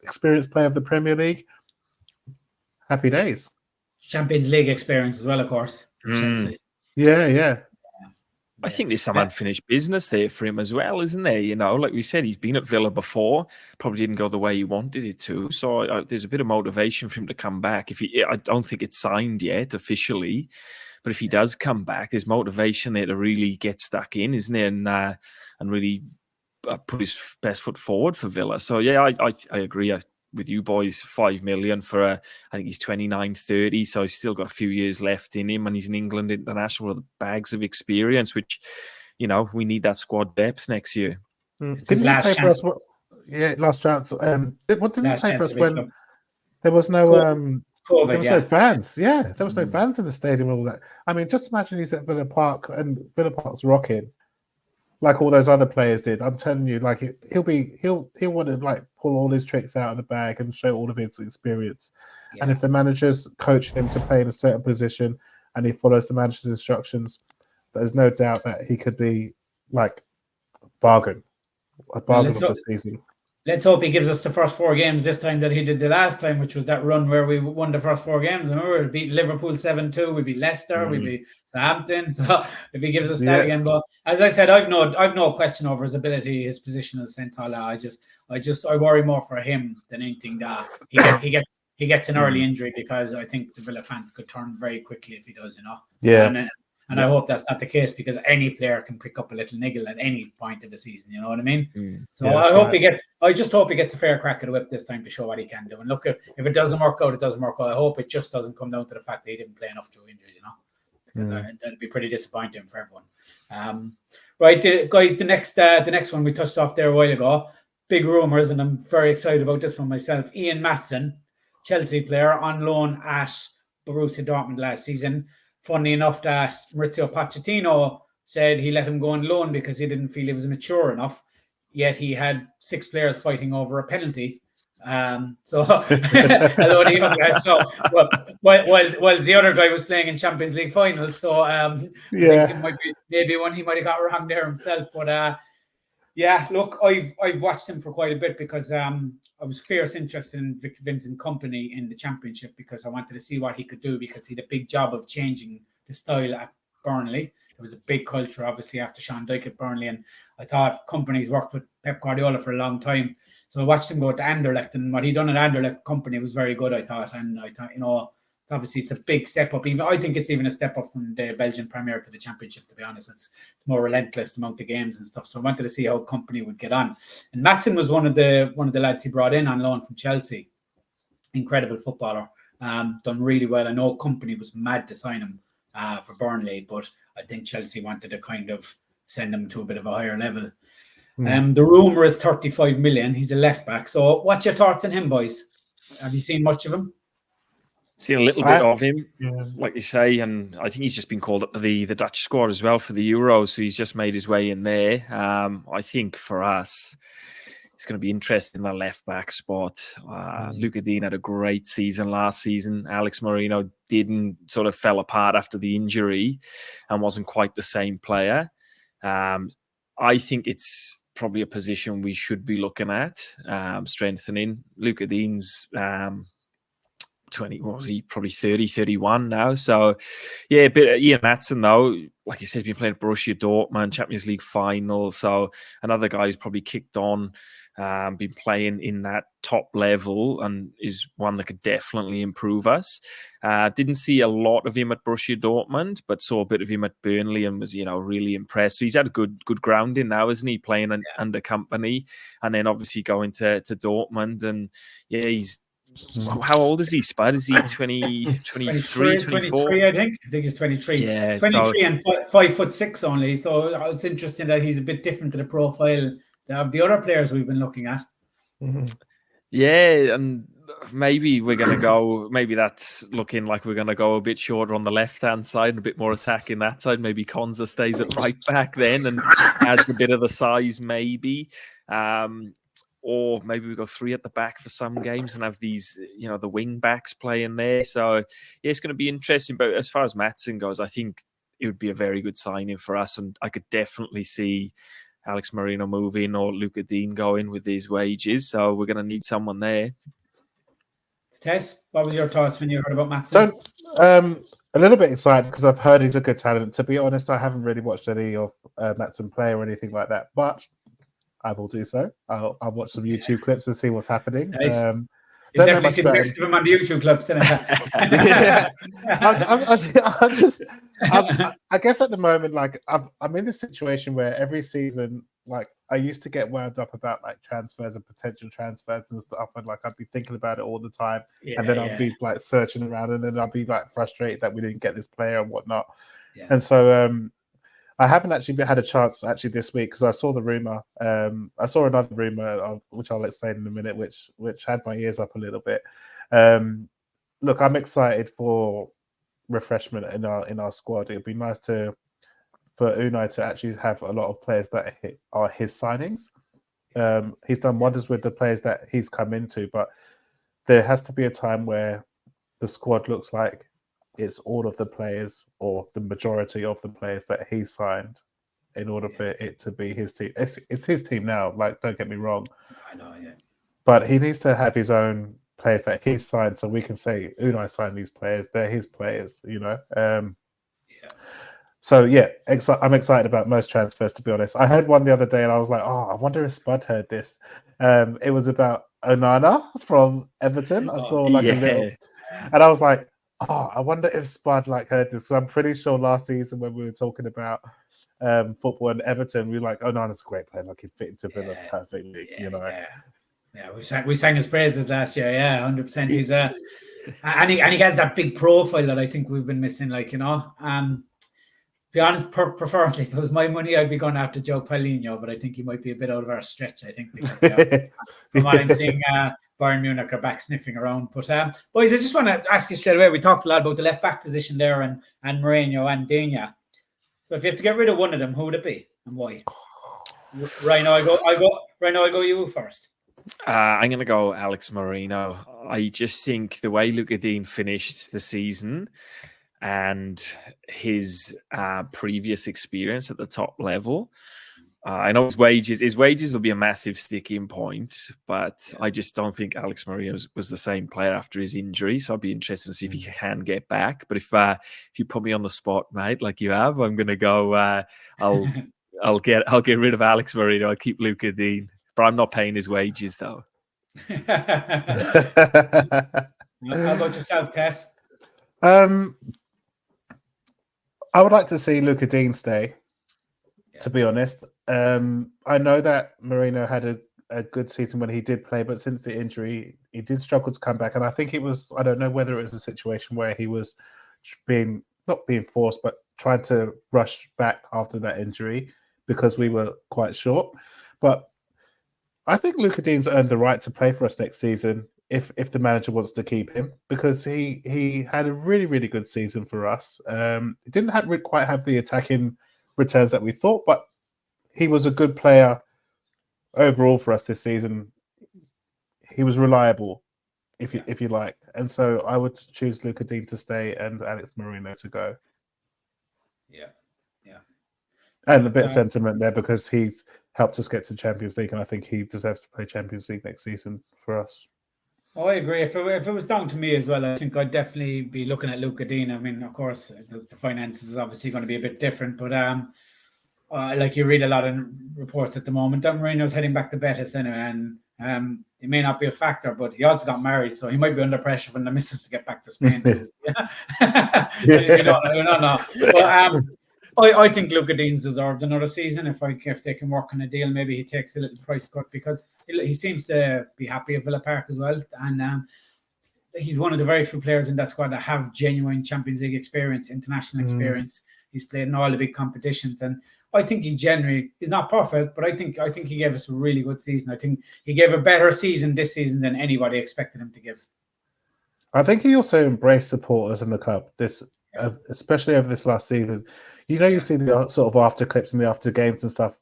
experienced player of the Premier League, happy days. Champions League experience as well, of course. Yeah. I think there's some unfinished business there for him as well, isn't there? Like we said, he's been at Villa before, probably didn't go the way he wanted it to. So there's a bit of motivation for him to come back. I don't think it's signed yet officially, but if he does come back, there's motivation there to really get stuck in, isn't there? And really put his best foot forward for Villa. So I agree with you boys. 5 million for I think he's 29, 30, so he's still got a few years left in him, and he's an England international with bags of experience, which we need that squad depth next year. Didn't he play for us? Last chance. What did he play for us when? There was no COVID, there was no fans. Yeah, there was no fans in the stadium and all that. I mean, just imagine he's at Villa Park and Villa Park's rocking like all those other players did. I'm telling you, like he'll want to like pull all his tricks out of the bag and show all of his experience. Yeah. And if the managers coach him to play in a certain position and he follows the manager's instructions, there's no doubt that he could be like a bargain of the season. Let's hope he gives us the first 4 games this time that he did the last time, which was that run where we won the first 4 games. Remember, we beat Liverpool 7-2, we beat Leicester, we beat Southampton. So if he gives us that again, but as I said, I've no question over his ability, his positional sense. All that. I worry more for him than anything that he gets an early injury, because I think the Villa fans could turn very quickly if he does. Yeah. And I hope that's not the case, because any player can pick up a little niggle at any point of the season. You know what I mean? So I just hope he gets a fair crack at the whip this time to show what he can do. And look, if it doesn't work out, it doesn't work out. I hope it just doesn't come down to the fact that he didn't play enough through injuries, because that'd be pretty disappointing for everyone. Right, guys, the next one we touched off there a while ago. Big rumours, and I'm very excited about this one myself. Ian Maatsen, Chelsea player on loan at Borussia Dortmund last season. Funny enough that Maurizio Pochettino said he let him go on loan because he didn't feel he was mature enough. Yet he had 6 players fighting over a penalty. So while the other guy was playing in Champions League finals, so I think it maybe one he might have got wrong there himself. But look, I've watched him for quite a bit, because I was fierce interested in Vincent Kompany in the Championship, because I wanted to see what he could do, because he had a big job of changing the style at Burnley. There was a big culture, obviously, after Sean Dyche at Burnley, and I thought Kompany's worked with Pep Guardiola for a long time. So I watched him go to Anderlecht, and what he done at Anderlecht Kompany was very good, I thought. And I thought, obviously it's a big step up. I think it's even a step up from the Belgian Premier to the Championship, to be honest. It's more relentless, the amount of games and stuff. So I wanted to see how Kompany would get on. And Maatsen was one of the lads he brought in on loan from Chelsea. Incredible footballer. Done really well. I know Kompany was mad to sign him for Burnley, but I think Chelsea wanted to kind of send him to a bit of a higher level. The rumour is 35 million. He's a left back. So what's your thoughts on him, boys? Have you seen much of him? Seen a little bit of him, like you say, and I think he's just been called up to the Dutch squad as well for the Euros, so he's just made his way in there. I think for us, it's going to be interesting in the left-back spot. Luca Dean had a great season last season. Alex Moreno sort of fell apart after the injury and wasn't quite the same player. I think it's probably a position we should be looking at, strengthening. Luca Dean's... 20, what was he? Probably 30, 31 now. So, yeah, but Ian Maatsen, though, like you said, been playing at Borussia Dortmund, Champions League final. So, another guy who's probably kicked on, been playing in that top level, and is one that could definitely improve us. Didn't see a lot of him at Borussia Dortmund, but saw a bit of him at Burnley and was, really impressed. So, he's had a good grounding now, isn't he? Playing under Kompany, and then obviously going to Dortmund. And, yeah, he's... How old is he, Spud? Is he 23, 24? 23, I think. I think he's 23. Yeah, 23 and 5'6" only. So it's interesting that he's a bit different to the profile of the other players we've been looking at. Yeah, and maybe we're going to go, maybe that's looking like we're going to go a bit shorter on the left-hand side and a bit more attacking that side. Maybe Konza stays at right back then and adds a bit of the size, maybe. Or maybe we go 3 at the back for some games and have these, the wing backs playing there. So, yeah, it's going to be interesting. But as far as Maatsen goes, I think it would be a very good signing for us. And I could definitely see Alex Moreno moving or Luca Dean going with these wages. So we're going to need someone there. Tess, what was your thoughts when you heard about Maatsen? So, a little bit excited because I've heard he's a good talent. To be honest, I haven't really watched any of Maatsen play or anything like that. But... I will do so. I'll watch some YouTube clips and see what's happening. Nice. You've definitely seen the best of him on the YouTube clips. I guess at the moment, like I'm in this situation where every season, like I used to get wound up about like transfers and potential transfers and stuff, and like I'd be thinking about it all the time, and then I'd be like searching around, and then I'd be like frustrated that we didn't get this player and whatnot. And so I haven't actually had a chance this week because I saw the rumor. I saw another rumor, which I'll explain in a minute, which had my ears up a little bit. Look, I'm excited for refreshment in our squad. It'd be nice for Unai to actually have a lot of players that are his signings. He's done wonders with the players that he's come into, but there has to be a time where the squad looks like it's all of the players or the majority of the players that he signed in order for it to be his team. It's his team now, like, don't get me wrong. I know, yeah. But he needs to have his own players that he signed so we can say, Unai signed these players, they're his players, you know? So, yeah, I'm excited about most transfers, to be honest. I heard one the other day and I was like, oh, I wonder if Spud heard this. It was about Onana from Everton. I saw like a little... And I was like, oh, I wonder if Spud heard this. So I'm pretty sure last season when we were talking about football and Everton, we were like, Onana's a great player. Like, he'd fit into Villa perfectly, you know? Yeah, we sang his praises last year. Yeah, 100%. He's and he has that big profile that I think we've been missing. Like, you know, be honest, preferably if it was my money, I'd be going after Joe Paulinho, but I think he might be a bit out of our stretch. I think because from what I'm seeing, Bayern Munich are back sniffing around. But boys, I just want to ask you straight away. We talked a lot about the left back position there, and Mourinho and Digne. So if you have to get rid of one of them, who would it be and why? Right now, I go you first. I'm going to go Alex Moreno. I just think the way Luka Dean finished the season and his previous experience at the top level, I know his wages will be a massive sticking point, but I just don't think Alex Moreno was the same player after his injury. So I'd be interested to see if he can get back. But if you put me on the spot, mate, like you have, I'm going to go. I'll get rid of Alex Moreno. I'll keep Luka Dean. But I'm not paying his wages, though. How about yourself, Tess? I would like to see Luka Dean stay, to be honest. I know that Moreno had a good season when he did play, but since the injury, he did struggle to come back. And I think it was, I don't know whether it was a situation where he was not being forced, but tried to rush back after that injury because we were quite short. But I think Luka Dean's earned the right to play for us next season if the manager wants to keep him, because he had a really, really good season for us. He didn't quite have the attacking returns that we thought, but he was a good player overall for us this season. He was reliable, if you like. And so I would choose Luka Dean to stay and Alex Moreno to go. Yeah. And a bit of sentiment there because he's helped us get to Champions League, and I think he deserves to play Champions League next season for us. Oh, I agree. If it was down to me as well, I think I'd definitely be looking at Luka Dean. I mean, of course, the finances is obviously going to be a bit different, but like you read a lot of reports at the moment, Moreno's heading back to Betis anyway, and it may not be a factor, but he also got married, so he might be under pressure from the missus to get back to Spain too. You don't know. But I think Luka Dean's deserved another season. If they can work on a deal, maybe he takes a little price cut because he seems to be happy at Villa Park as well. And he's one of the very few players in that squad that have genuine Champions League experience, international experience. He's played in all the big competitions, and I think he's not perfect, but I think he gave us a really good season. I think he gave a better season this season than anybody expected him to give. I think he also embraced supporters in the club, especially over this last season. You know, you see the sort of after clips and the after games and stuff.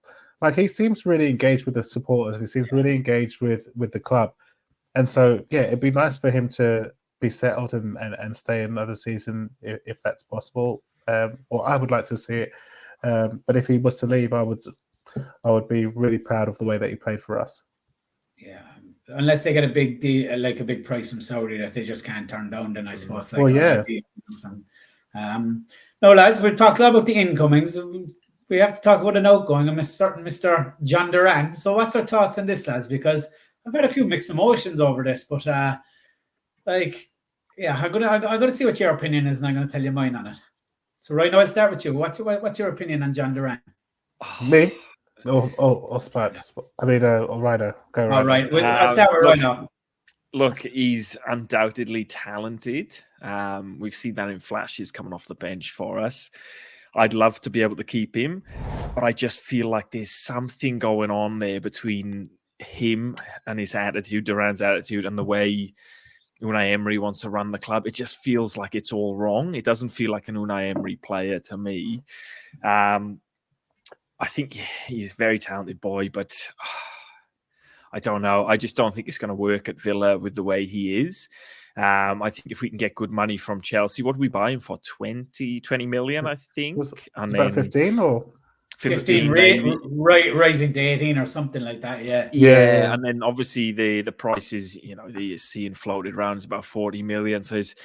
Like, he seems really engaged with the supporters. He seems really engaged with the club. And so, yeah, it'd be nice for him to be settled and stay another season if that's possible. Or I would like to see it. But if he was to leave, I would be really proud of the way that he played for us. Yeah, unless they get a big deal, like a big price from Saudi that they just can't turn down, then I suppose. No, lads, we've talked a lot about the incomings. We have to talk about an outgoing, a certain Mr. John Duran. So what's our thoughts on this, lads? Because I've had a few mixed emotions over this, but I'm gonna see what your opinion is, and I'm gonna tell you mine on it. So right now, I'll start with you. What's your opinion on John Duran? Me? Or Spud? I mean, or Ryder. Go right. All right, I'll start with Ryder. Look, he's undoubtedly talented. We've seen that in flashes coming off the bench for us. I'd love to be able to keep him, but I just feel like there's something going on there between him and his attitude, Duran's attitude, and the way Unai Emery wants to run the club. It just feels like it's all wrong. It doesn't feel like an Unai Emery player to me. I think he's a very talented boy, but I don't know. I just don't think it's going to work at Villa with the way he is. I think if we can get good money from Chelsea, what do we buy him for? 20 million, I think. And about 15 or 15, rising to 18 or something like that. Yeah. And then obviously the price is, the seeing floated around is about 40 million. So it's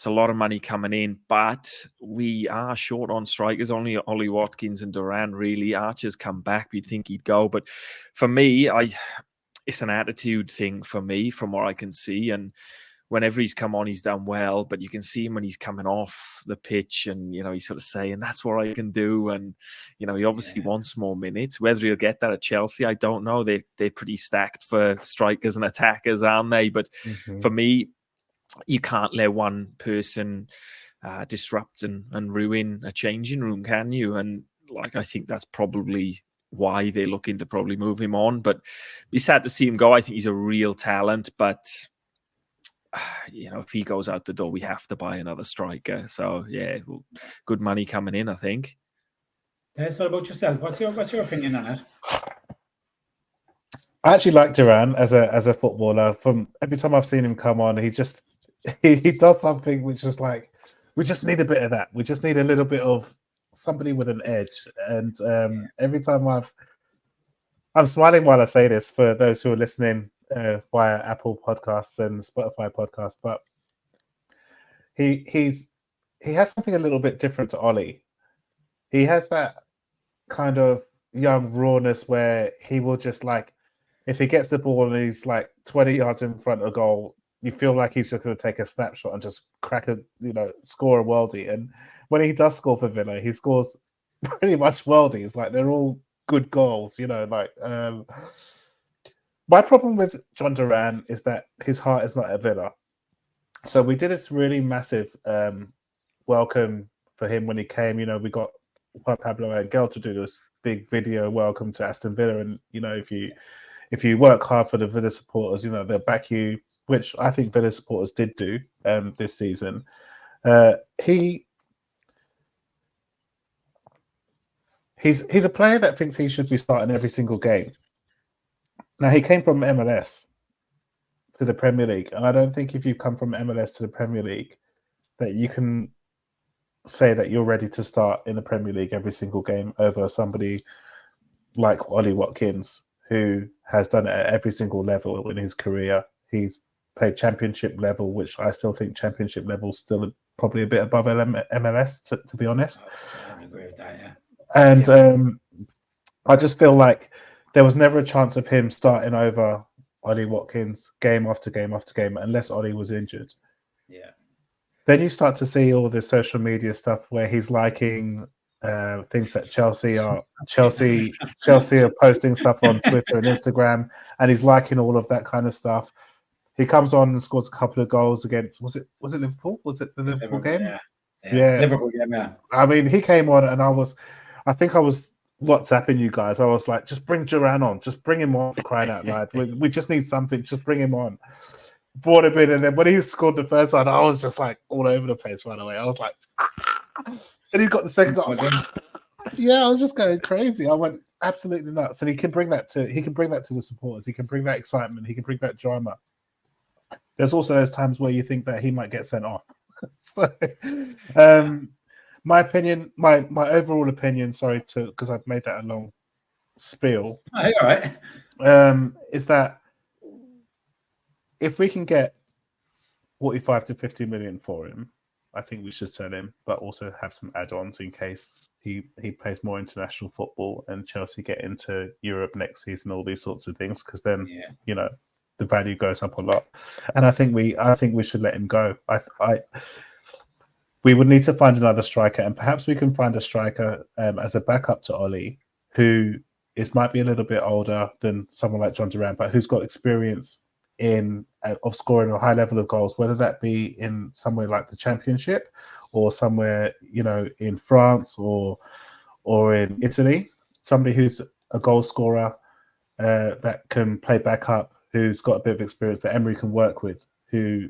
a lot of money coming in, but we are short on strikers. Only Ollie Watkins and Duran really. Archer's come back. We'd think he'd go, but for me, it's an attitude thing for me, from what I can see. And whenever he's come on, he's done well, but you can see him when he's coming off the pitch and, he's sort of saying, that's what I can do. And, he obviously wants more minutes. Whether he'll get that at Chelsea, I don't know. They're pretty stacked for strikers and attackers, aren't they? But for me, you can't let one person disrupt and ruin a changing room, can you? And I think that's probably why they're looking to probably move him on. But be sad to see him go. I think he's a real talent, but if he goes out the door, we have to buy another striker. So good money coming in, I think. What about yourself? What's your opinion on it? I actually like Duran as a footballer. From every time I've seen him come on, he does something which is like, we just need a bit of that. We just need a little bit of somebody with an edge. And every time I'm smiling while I say this for those who are listening via Apple Podcasts and Spotify Podcasts, but he has something a little bit different to Ollie. He has that kind of young rawness where he will just if he gets the ball and he's 20 yards in front of goal, you feel like he's just going to take a snapshot and just score a worldie. And when he does score for Villa, he scores pretty much worldies. They're all good goals, My problem with John Duran is that his heart is not at Villa. So we did this really massive welcome for him when he came. We got Juan Pablo Angel to do this big video welcome to Aston Villa. And, if you work hard for the Villa supporters, they'll back you, which I think Villa supporters did do this season. He's a player that thinks he should be starting every single game. Now, he came from MLS to the Premier League, and I don't think if you come from MLS to the Premier League that you can say that you're ready to start in the Premier League every single game over somebody like Ollie Watkins, who has done it at every single level in his career. He's played championship level, which I still think championship level is still probably a bit above MLS, to be honest. I agree with that, yeah. And I just feel like there was never a chance of him starting over Ollie Watkins game after game after game, unless Ollie was injured. Yeah. Then you start to see all this social media stuff where he's liking things that Chelsea are posting stuff on Twitter and Instagram, and he's liking all of that kind of stuff. He comes on and scores a couple of goals against was it Liverpool? Was it the Liverpool game? Yeah. Liverpool game, yeah. I mean, he came on and I think I was WhatsApping you guys. I was like, just bring Duran on, just bring him on, for crying out loud. We just need something, just bring him on. Brought him in, and then when he scored the first one, I was just all over the place right away. I was like, and he got the second goal. Yeah, I was just going crazy. I went absolutely nuts. And he can bring that to the supporters. He can bring that excitement. He can bring that drama. There's also those times where you think that he might get sent off. So, my opinion, my overall opinion, sorry because I've made that a long spiel. Oh, all right. Is that if we can get 45 to 50 million for him, I think we should sell him, but also have some add-ons in case he plays more international football and Chelsea get into Europe next season, all these sorts of things, because then the value goes up a lot. And I think we should let him go. We would need to find another striker, and perhaps we can find a striker as a backup to Ollie, who might be a little bit older than someone like John Duran, but who's got experience of scoring a high level of goals, whether that be in somewhere like the Championship or somewhere in France or in Italy. Somebody who's a goal scorer that can play backup, who's got a bit of experience that Emery can work with, who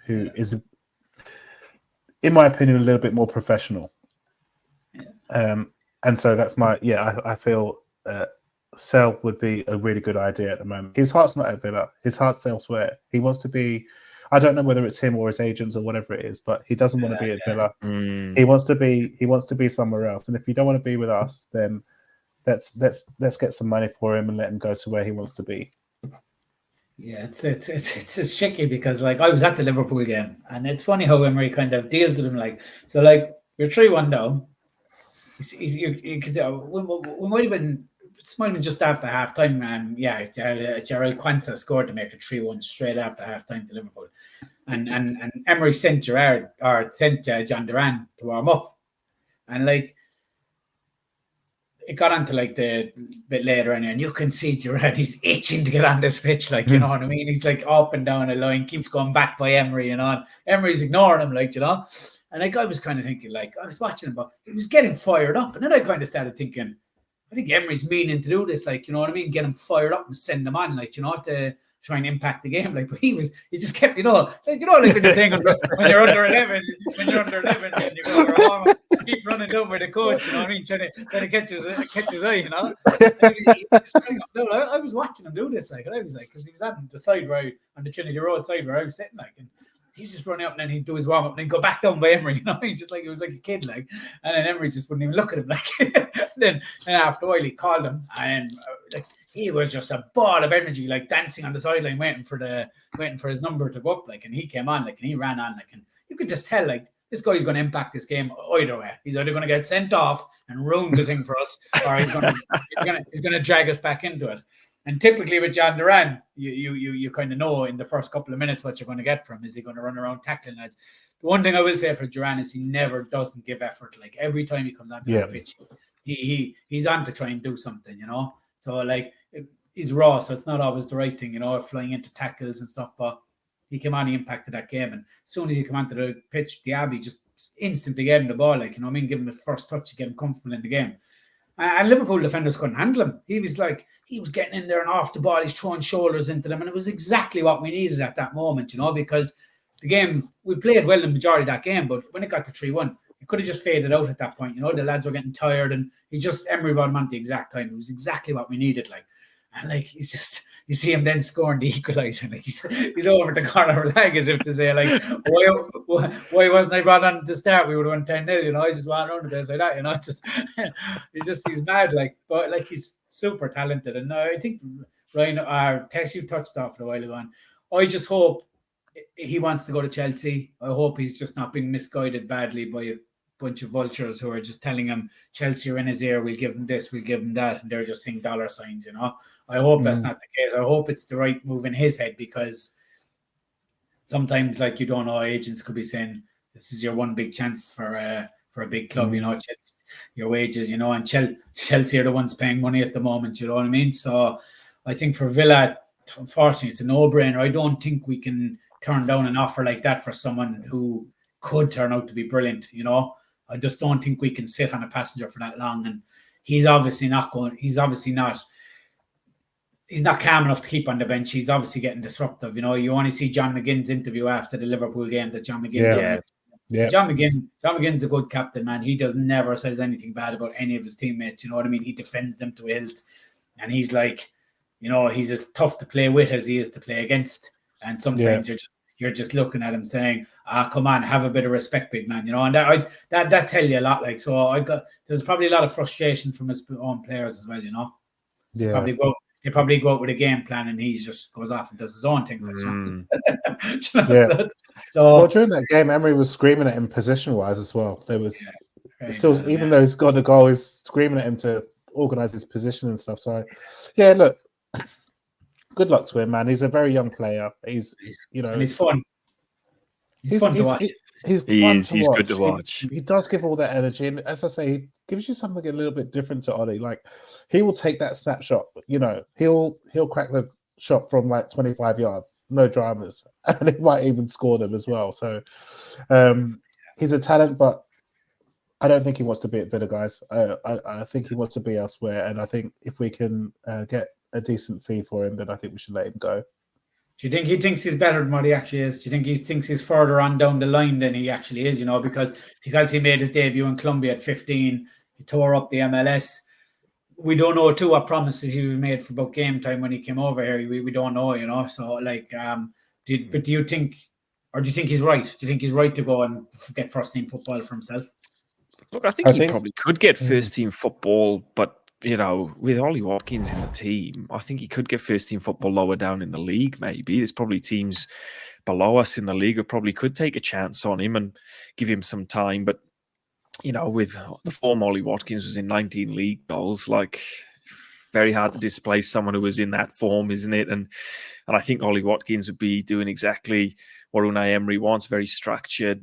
who is, in my opinion, a little bit more professional. And so that's I feel sell would be a really good idea at the moment. His heart's not at Villa. His heart's elsewhere. He wants to be, I don't know whether it's him or his agents or whatever it is, but he doesn't want to be at Villa. He wants to be somewhere else. And if you don't want to be with us, then let's get some money for him and let him go to where he wants to be. Yeah, it's tricky because like I was at the Liverpool game, and it's funny how Emery kind of deals with him. Like, so like you're 3-1 down. We might have been. It might have been just after half time. Gerald Quansah scored to make it 3-1 straight after half time to Liverpool, and Emery sent John Duran to warm up, and like. It got onto like the bit later and you can see Gerard, he's itching to get on this pitch, like, you know what I mean? He's like up and down a line, keeps going back by Emery, you know, and Emery's ignoring him, like, you know. And like I was kind of thinking, like, I was watching him, but he was getting fired up. And then I kind of started thinking, I think Emery's meaning to do this, like, you know what I mean? Get him fired up and send him on, like, you know, to try and impact the game. Like, but he just kept, you know, so, you know, like when you're playing when you're under 11, and you go home, keep running down by the coach, you know what I mean? Trying to catch his eye, you know. I was watching him do this, like, and I was like, because he was on the side on the Trinity Road side where I was sitting, like, and he's just running up and then he'd do his warm up and then go back down by Emery, you know. He just like, it was like a kid, like, and then Emery just wouldn't even look at him, like. and after a while he called him, and like. He was just a ball of energy, like dancing on the sideline, waiting for his number to go up, like, and he came on, like, and he ran on, like, and you could just tell, like, this guy's going to impact this game either way. He's either going to get sent off and ruin the thing for us, or he's going to drag us back into it. And typically with John Duran, you kind of know in the first couple of minutes what you're going to get from him. Is he going to run around tackling lads? The one thing I will say for Duran is he never doesn't give effort. Like every time he comes onto the pitch, he's on to try and do something, you know. So like he's raw, so it's not always the right thing, you know, flying into tackles and stuff. But he came on, he impacted that game, and as soon as he came onto the pitch, Diaby just instantly gave him the ball, like, you know what I mean, give him the first touch to get him comfortable in the game. And Liverpool defenders couldn't handle him. He was getting in there and off the ball, he's throwing shoulders into them, and it was exactly what we needed at that moment, you know, because the game, we played well in the majority of that game, but when it got to 3-1, it could have just faded out at that point, you know. The lads were getting tired, and Emery brought him on at the exact time. It was exactly what we needed, like. And like he's just, you see him then scoring the equaliser, like he's over the corner of a leg as if to say, like, why wasn't I brought on to start? We would have won 10-0, you know. He's just walking around the place like that, you know. He's mad, like, but like he's super talented. And I think Ryan, Tess, you touched off it a while ago. And I just hope he wants to go to Chelsea. I hope he's just not being misguided badly by a bunch of vultures who are just telling him Chelsea are in his ear, we'll give him this, we'll give him that, and they're just seeing dollar signs, you know. I hope that's not the case. I hope it's the right move in his head, because sometimes, like, you don't know, agents could be saying this is your one big chance for a big club, you know, Chelsea, your wages, you know, and Chelsea are the ones paying money at the moment, you know what I mean? So I think for Villa, unfortunately, it's a no-brainer. I don't think we can turn down an offer like that for someone who could turn out to be brilliant, you know. I just don't think we can sit on a passenger for that long, and he's obviously not calm enough to keep on the bench. He's obviously getting disruptive, you know. You only see John McGinn's interview after the Liverpool game that John McGinn did. John McGinn's a good captain, man. He never says anything bad about any of his teammates, you know what I mean? He defends them to a hilt, and he's like, you know, he's as tough to play with as he is to play against. And sometimes you're just looking at him saying, come on, have a bit of respect, big man, you know. And that tell you a lot, like. So there's probably a lot of frustration from his own players as well, you know. They probably go out with a game plan, and he just goes off and does his own thing. So during that game, Emery was screaming at him position-wise as well. There was even though he's got the goal, he's screaming at him to organise his position and stuff. So, yeah, look, good luck to him, man. He's a very young player. He's you know, and he's fun. He's fun to watch. He's good to watch. He does give all that energy, and as I say, he gives you something a little bit different to Ollie. Like, he will take that snapshot. You know, he'll crack the shot from like 25 yards, no dramas, and he might even score them as well. So, he's a talent, but I don't think he wants to be at Villa, guys. I think he wants to be elsewhere, and I think if we can get a decent fee for him, then I think we should let him go. Do you think he thinks he's better than what he actually is? Do you think he thinks he's further on down the line than he actually is? Because he made his debut in Colombia at 15, he tore up the MLS. We don't know too what promises he was made for about game time when he came over here. We don't know, So do you think, or do you think he's right? Do you think he's right to go and get first team football for himself? Look, I think he probably could get first team football, but with Ollie Watkins in the team, I think he could get first team football lower down in the league. Maybe there's probably teams below us in the league who probably could take a chance on him and give him some time, but. With the form Ollie Watkins was in 19 league goals, very hard to displace someone who was in that form, isn't it? And I think Ollie Watkins would be doing exactly what Unai Emery wants, very structured,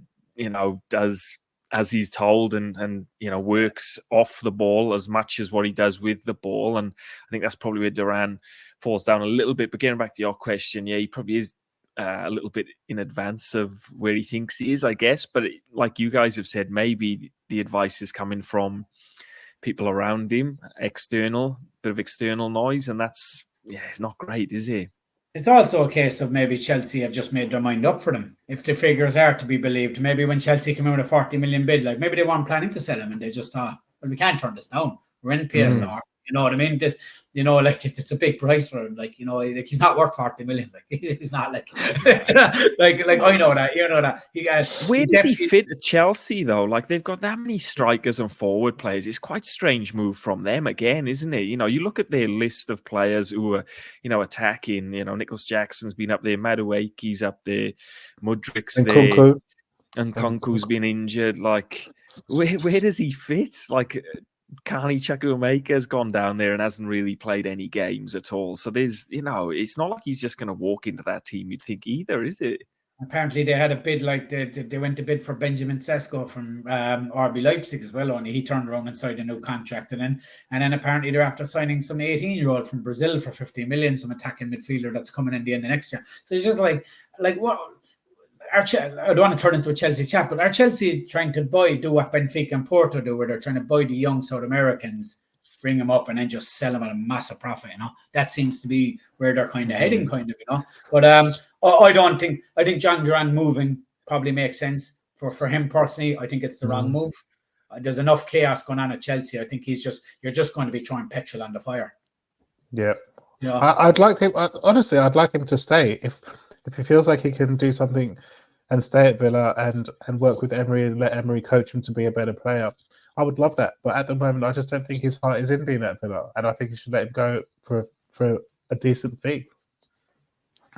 does as he's told and works off the ball as much as what he does with the ball. And I think that's probably where Duran falls down a little bit. But getting back to your question, he probably is a little bit in advance of where he thinks he is, I guess. But like you guys have said, maybe the advice is coming from people around him, bit of external noise, and that's it's not great, is it? It's also a case of maybe Chelsea have just made their mind up for them. If the figures are to be believed, maybe when Chelsea came in with a 40 million bid, maybe they weren't planning to sell him and they just thought, well, we can't turn this down. We're in PSR. You know what I mean? It's a big price for him. He's not worth 40 million. He's not like I know that. You know that. Where does he fit at Chelsea though? They've got that many strikers and forward players. It's quite a strange move from them again, isn't it? You look at their list of players who are, attacking. Nicholas Jackson's been up there, Madueke's up there, Mudrik's and there, and Kunku's been injured. Where does he fit? Carney Chukwuemeka's gone down there and hasn't really played any games at all. So there's, it's not like he's just going to walk into that team, you'd think either, is it? Apparently they had a bid, they went to bid for Benjamin Sesko from RB Leipzig as well, only he turned around and signed a new contract. And then apparently they're after signing some 18-year-old from Brazil for 50 million, some attacking midfielder that's coming in the end of next year. So it's just what... I don't want to turn into a Chelsea chat, but are Chelsea trying to do what Benfica and Porto do, where they're trying to buy the young South Americans, bring them up, and then just sell them at a massive profit? That seems to be where they're kind of heading, But I think John Duran moving probably makes sense for him personally. I think it's the wrong move. There's enough chaos going on at Chelsea. I think you're just going to be throwing petrol on the fire. Yeah, I'd like him. Honestly, I'd like him to stay if he feels like he can do something and stay at Villa and work with Emery and let Emery coach him to be a better player. I would love that. But at the moment, I just don't think his heart is in being at Villa. And I think you should let him go for a decent fee.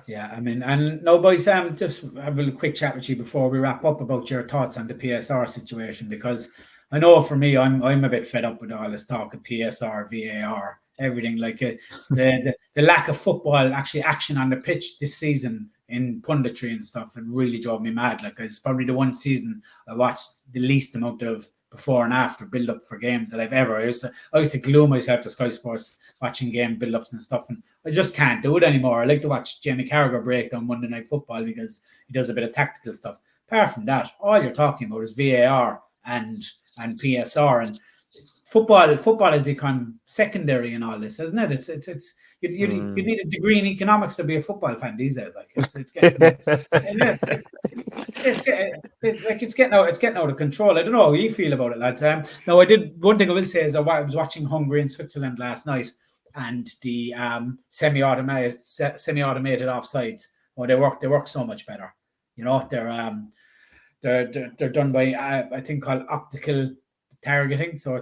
Yeah, and no, boys, just have a quick chat with you before we wrap up about your thoughts on the PSR situation, because I know for me, I'm a bit fed up with all this talk of PSR, VAR, everything. The lack of football, actually action on the pitch this season in punditry and stuff, it really drove me mad. It's probably the one season I watched the least amount of before and after build up for games that I've ever. I used to glue myself to Sky Sports watching game build ups and stuff, and I just can't do it anymore. I like to watch Jamie Carragher break down Monday Night Football because he does a bit of tactical stuff. Apart from that, all you're talking about is VAR and PSR, and football has become secondary in all this, hasn't it? You need a degree in economics to be a football fan these days. It's getting out of control. I don't know how you feel about it, lads. Now, one thing I will say is I was watching Hungary and Switzerland last night, and the semi-automated offsides. Oh, they work so much better. They're done by I think called optical targeting. So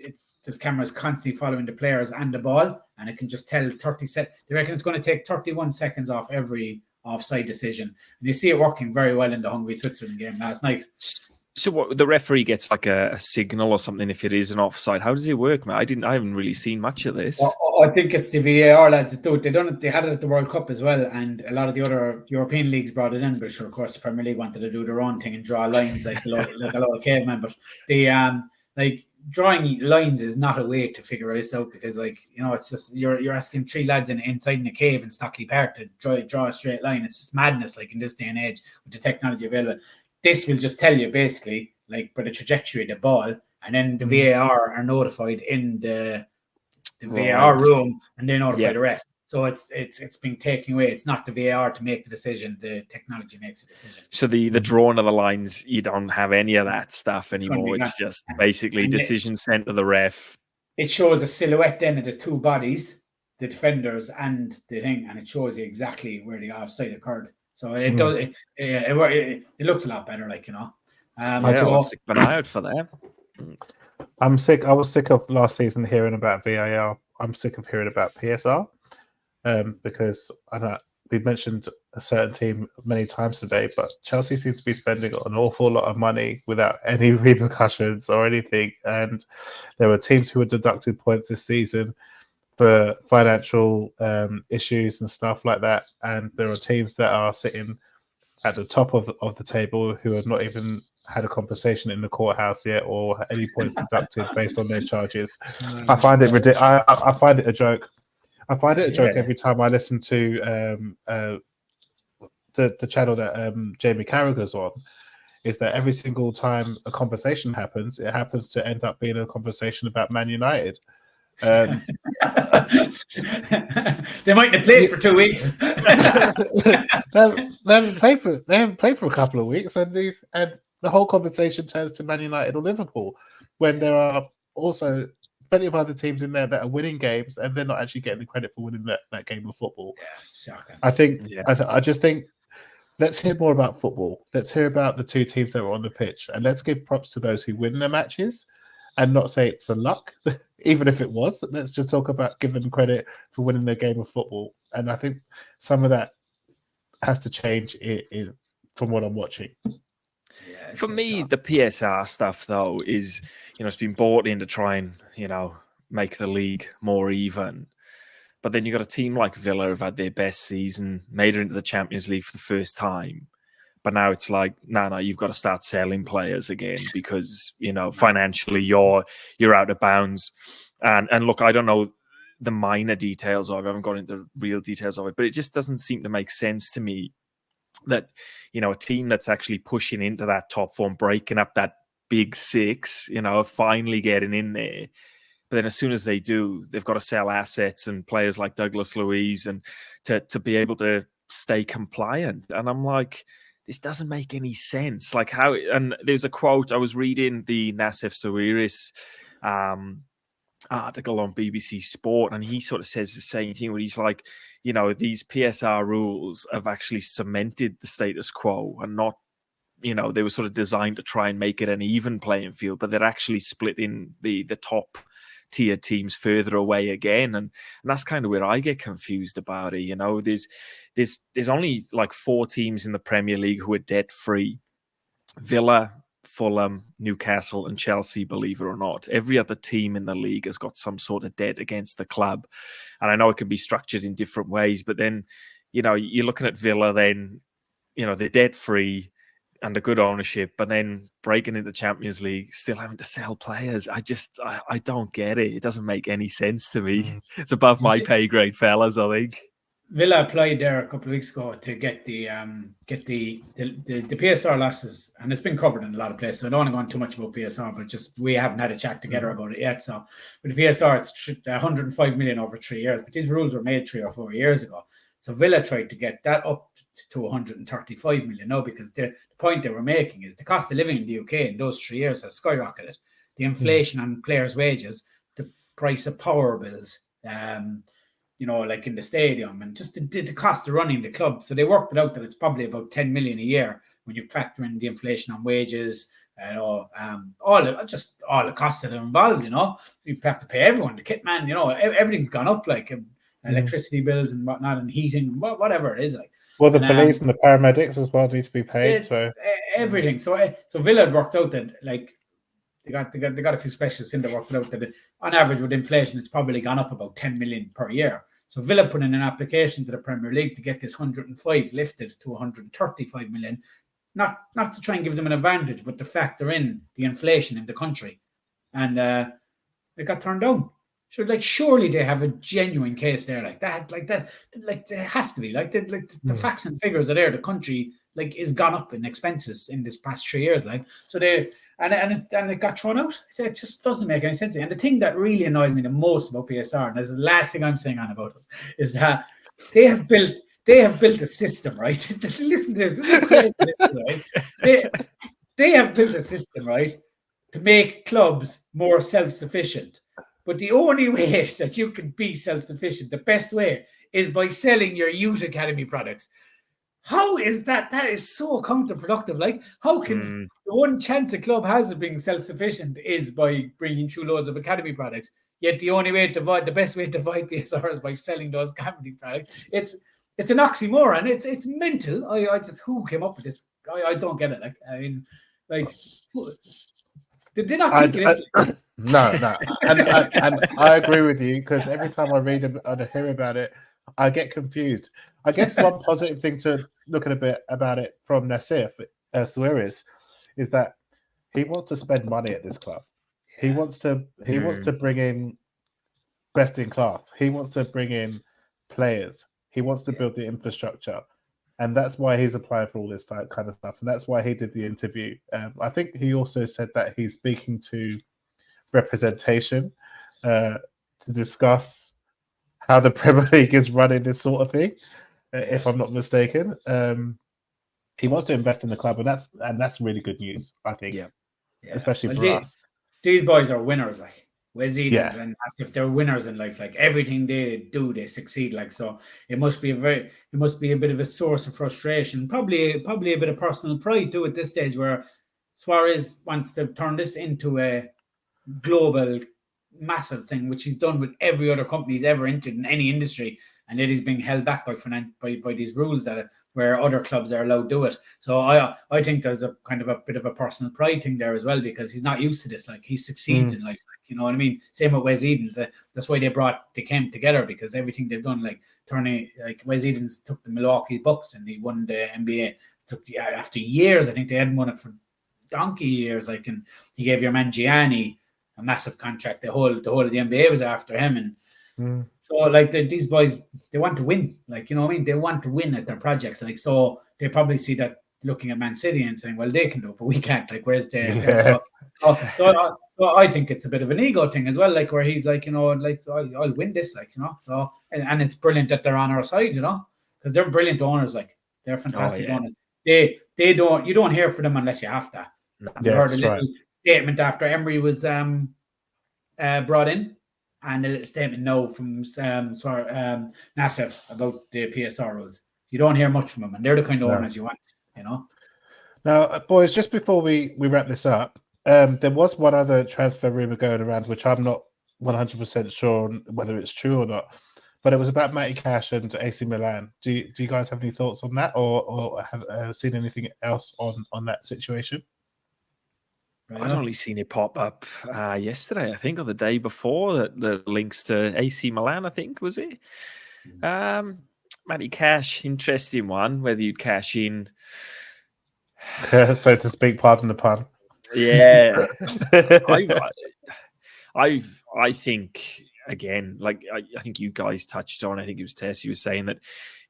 it's just cameras constantly following the players and the ball, and it can just tell 30 seconds. They reckon it's going to take 31 seconds off every offside decision. And you see it working very well in the Hungary-Switzerland game last night. So what, the referee gets a signal or something if it is an offside? How does it work, man? I haven't really seen much of this. I think it's the VAR lads that do it. They had it at the World Cup as well, and a lot of the other European leagues brought it in. But sure, of course, the Premier League wanted to do their own thing and draw lines like a lot of cavemen. But the drawing lines is not a way to figure this out, because it's just you're asking three lads inside in a cave in Stockley Park to draw a straight line. It's just madness, in this day and age with the technology available. This will just tell you basically for the trajectory of the ball, and then the VAR are notified in the VAR room, and they notify the ref. So it's being taken away. It's not the VAR to make the decision. The technology makes a decision. So the drawing of the lines, you don't have any of that stuff anymore. It's just basically decision sent to the ref. It shows a silhouette then of the two bodies, the defenders and the thing, and it shows you exactly where the offside occurred. So it does. It looks a lot better, like, you know. I'll stick an eye out for that. I'm sick. I was sick of last season hearing about VAR. I'm sick of hearing about PSR. Because I know we've mentioned a certain team many times today, but Chelsea seems to be spending an awful lot of money without any repercussions or anything. And there were teams who were deducted points this season for financial issues and stuff like that. And there are teams that are sitting at the top of the table who have not even had a conversation in the courthouse yet or any points deducted based on their charges. I find it ridiculous. I find it a joke. I find it a joke every time I listen to the channel that Jamie Carragher's on, is that every single time a conversation happens, it happens to end up being a conversation about Man United. They might have played for 2 weeks. they haven't played for a couple of weeks, and the whole conversation turns to Man United or Liverpool, when there are also plenty of other teams in there that are winning games, and they're not actually getting the credit for winning that game of football. Yeah, shocking. I think. Yeah. I just think let's hear more about football. Let's hear about the two teams that were on the pitch, and let's give props to those who win their matches, and not say it's a luck, even if it was. Let's just talk about giving them credit for winning their game of football. And I think some of that has to change from what I'm watching. Yeah, for me, the PSR stuff, though, is, it's been bought in to try and, make the league more even. But then you've got a team like Villa who've had their best season, made it into the Champions League for the first time. But now it's like, no, you've got to start selling players again because, financially you're out of bounds. And look, I don't know the minor details of it. I haven't got into the real details of it, but it just doesn't seem to make sense to me that, a team that's actually pushing into that top form, breaking up that big six, finally getting in there. But then as soon as they do, they've got to sell assets and players like Douglas Luiz and to be able to stay compliant. And I'm like, this doesn't make any sense. Like how, and there's a quote, I was reading the Nassef Sawiris article on BBC Sport, and he sort of says the same thing where he's like, these PSR rules have actually cemented the status quo and not, they were sort of designed to try and make it an even playing field, but they're actually splitting the top tier teams further away again. And that's kind of where I get confused about it. There's only like 4 teams in the Premier League who are debt free. Villa, Fulham, Newcastle and Chelsea, believe it or not. Every other team in the league has got some sort of debt against the club. And I know it can be structured in different ways, but then, you're looking at Villa, then, they're debt free under good ownership, but then breaking into the Champions League, still having to sell players. I don't get it. It doesn't make any sense to me. It's above my pay grade, fellas, I think. Villa applied there a couple of weeks ago to get the PSR losses, and it's been covered in a lot of places. So I don't want to go on too much about PSR, but just we haven't had a chat together about it yet. So with the PSR, it's 105 million over 3 years, but these rules were made 3 or 4 years ago. So Villa tried to get that up to 135 million now, because the point they were making is the cost of living in the UK in those 3 years has skyrocketed. The inflation on players' wages, the price of power bills, like in the stadium, and just the cost of running the club. So they worked it out that it's probably about 10 million a year when you factor in the inflation on wages, all the costs that are involved. You have to pay everyone, the kit man. Everything's gone up, like electricity bills and whatnot, and heating, whatever it is. Like, well, the police and the paramedics as well need to be paid. So everything. So Villa had worked out that like they got a few specialists in there worked out that on average with inflation, it's probably gone up about 10 million per year. So Villa put in an application to the Premier League to get this 105 lifted to 135 million, not to try and give them an advantage, but to factor in the inflation in the country. And it got turned down. So, surely they have a genuine case there like that. Like there has to be. The facts and figures are there. The country like is gone up in expenses in this past 3 years. Like so they and it got thrown out. It just doesn't make any sense. And the thing that really annoys me the most about PSR, and this is the last thing I'm saying on about it, is that they have built a system, right? Listen to this. This is a crazy system, right? They have built a system, right, to make clubs more self-sufficient. But the only way that you can be self-sufficient, the best way, is by selling your youth academy products. How is that? That is so counterproductive. Like, how can the one chance a club has of being self-sufficient is by bringing through loads of academy products? Yet the only way the best way to fight PSR is by selling those academy products. It's an oxymoron. It's mental. I just who came up with this? I don't get it. Like, I mean, like, did they not think this? No, and I agree with you because every time I read and hear about it, I get confused. I guess one positive thing to look at a bit about it from Nassif Suarez is that he wants to spend money at this club. He wants to bring in best in class. He wants to bring in players. He wants to build the infrastructure. And that's why he's applying for all this kind of stuff. And that's why he did the interview. I think he also said that he's speaking to representation to discuss how the Premier League is running this sort of thing, if I'm not mistaken. He wants to invest in the club, and that's really good news, I think. Yeah. Especially for us. These boys are winners, like Wes Edens, and as if they're winners in life. Like everything they do, they succeed. Like so, it must be a bit of a source of frustration, probably a bit of personal pride too at this stage, where Suarez wants to turn this into a global, massive thing, which he's done with every other company he's ever entered in any industry, and yet he's being held back by these rules where other clubs are allowed to do it. So I think there's a kind of a bit of a personal pride thing there as well, because he's not used to this. Like he succeeds in life, like, you know what I mean? Same with Wes Edens. That's why they came together, because everything they've done, like turning, like Wes Edens took the Milwaukee Bucks and he won the NBA. After years, I think they hadn't won it for donkey years. Like, and he gave your man Gianni a massive contract. The whole of the NBA was after him, and so like these boys, they want to win. Like, you know what I mean? They want to win at their projects. Like, so they probably see that looking at Man City and saying, well, they can do it, but we can't. Like, where's the so I think it's a bit of an ego thing as well. Like, where he's like, you know, like I'll win this, like, you know. So and it's brilliant that they're on our side, you know, because they're brilliant owners. Like, they're fantastic owners. You don't hear from them unless you have to. You heard a little statement after Emery was brought in, and a little statement now from Nassif about the PSR rules. You don't hear much from them, and they're the kind of owners you want, you know. Now, boys, just before we wrap this up, there was one other transfer rumor going around, which I'm not 100% sure on whether it's true or not, but it was about Matty Cash and AC Milan. Do you guys have any thoughts on that, or have seen anything else on that situation? Right. I'd only seen it pop up yesterday, I think, or the day before, the links to AC Milan, I think, was it? Matty Cash, interesting one, whether you'd cash in. So to speak, pardon the pun. Yeah. I think, again, like I think you guys touched on, I think it was Tess, you were saying that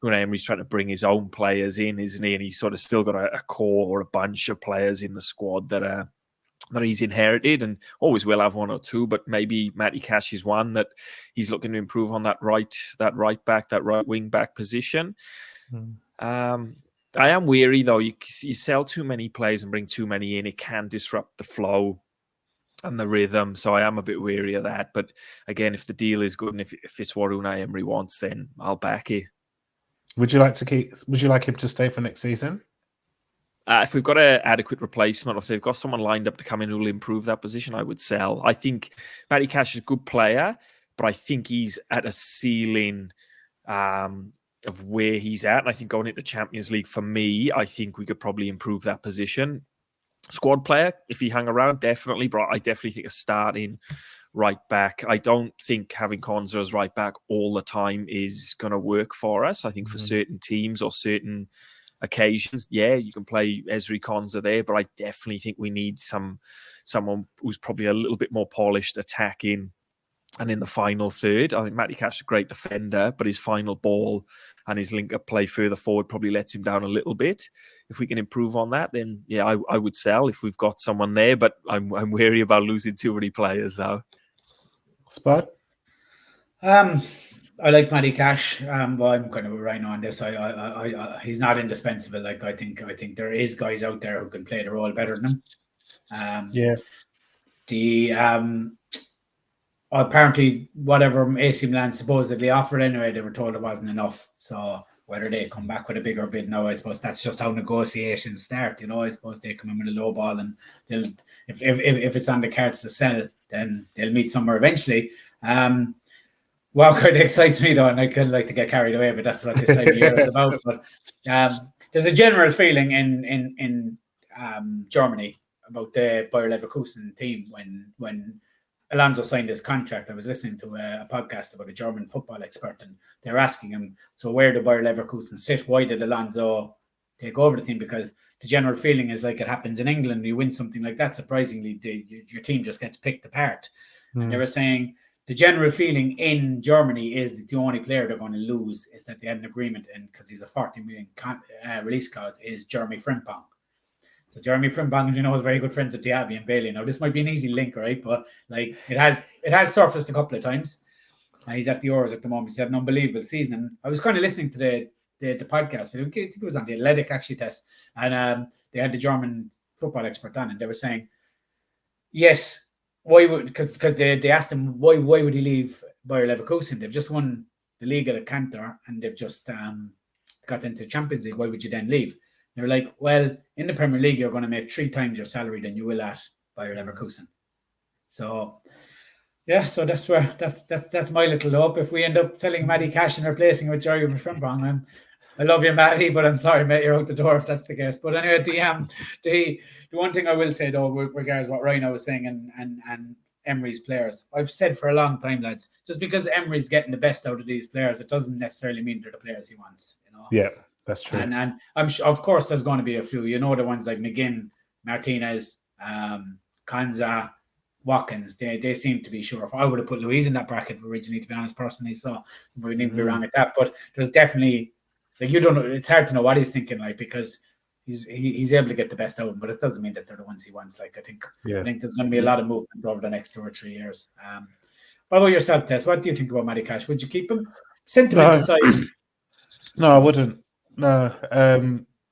when Emery's trying to bring his own players in, isn't he? And he's sort of still got a core or a bunch of players in the squad that he's inherited, and always will have one or two, but maybe Matty Cash is one that he's looking to improve on that right back, that right wing back position. I am weary though. You sell too many players and bring too many in, it can disrupt the flow and the rhythm. So I am a bit weary of that. But again, if the deal is good and if it's what Unai Emery wants, then I'll back it. Would you like him to stay for next season? If we've got an adequate replacement, or if they've got someone lined up to come in who will improve that position, I would sell. I think Matty Cash is a good player, but I think he's at a ceiling of where he's at. And I think going into Champions League, for me, I think we could probably improve that position. Squad player, if he hung around, definitely, but I definitely think a starting right back. I don't think having Konza as right back all the time is going to work for us. I think for certain teams or certain occasions, you can play Ezri Konza there, but I definitely think we need someone who's probably a little bit more polished attacking And in the final third, I think Matty Cash is a great defender, but his final ball and his link-up play further forward probably lets him down a little bit. If we can improve on that, then yeah, I would sell if we've got someone there, but I'm wary about losing too many players now. Spud? I like Matty Cash, but I'm kind of a rhino on this. He's not indispensable. Like I think there is guys out there who can play the role better than him. Yeah. The apparently whatever AC Milan supposedly offered anyway, they were told it wasn't enough. So whether they come back with a bigger bid now, I suppose that's just how negotiations start. I suppose they come in with a low ball, and they'll if it's on the cards to sell, then they'll meet somewhere eventually. What kind of excites me though, and I could like to get carried away, but that's what this time of year is about. But there's a general feeling in Germany about the Bayer Leverkusen team when Alonso signed his contract. I was listening to a podcast about a German football expert, and they're asking him, so where did Bayer Leverkusen sit? Why did Alonso take over the team? Because the general feeling is like it happens in England. You win something like that, surprisingly, your team just gets picked apart. And they were saying the general feeling in Germany is that the only player they're going to lose is that they had an agreement, and because he's a 40 million release clause, is Jeremy Frimpong. So Jeremy Frimpong, as you know, is very good friends with Diaby and Bailey. Now, this might be an easy link, right? But like it has surfaced a couple of times. He's at the Euros at the moment. He's had an unbelievable season. And I was kind of listening to the podcast. I think it was on the Athletic actually test, and they had the German football expert on, and they were saying, yes, why would because they asked him why would he leave Bayer Leverkusen? They've just won the league at a canter, and they've just got into the Champions League. Why would you then leave? They were like, well, in the Premier League, you're going to make 3 times your salary than you will at Bayer Leverkusen. So, yeah, so that's my little hope. If we end up selling Matty Cash and replacing with Jerry Frimpong, I love you, Matty, but I'm sorry, mate, you're out the door if that's the case. But anyway, the one thing I will say though, regards what Ryan was saying and Emery's players, I've said for a long time, lads, just because Emery's getting the best out of these players, it doesn't necessarily mean they're the players he wants. Yeah. That's true. And I'm sure, of course, there's going to be a few. The ones like McGinn, Martinez, Kanza, Watkins. They seem to be sure. If I would have put Louise in that bracket originally, to be honest, personally, so we need to be wrong at that. But there's definitely like you don't know. It's hard to know what he's thinking, like because he's able to get the best out of them, but it doesn't mean that they're the ones he wants. Like I think there's going to be a lot of movement over the next 2 or 3 years. What about yourself, Tess? What do you think about Matty Cash? Would you keep him? Sentiment aside. No, I wouldn't. No,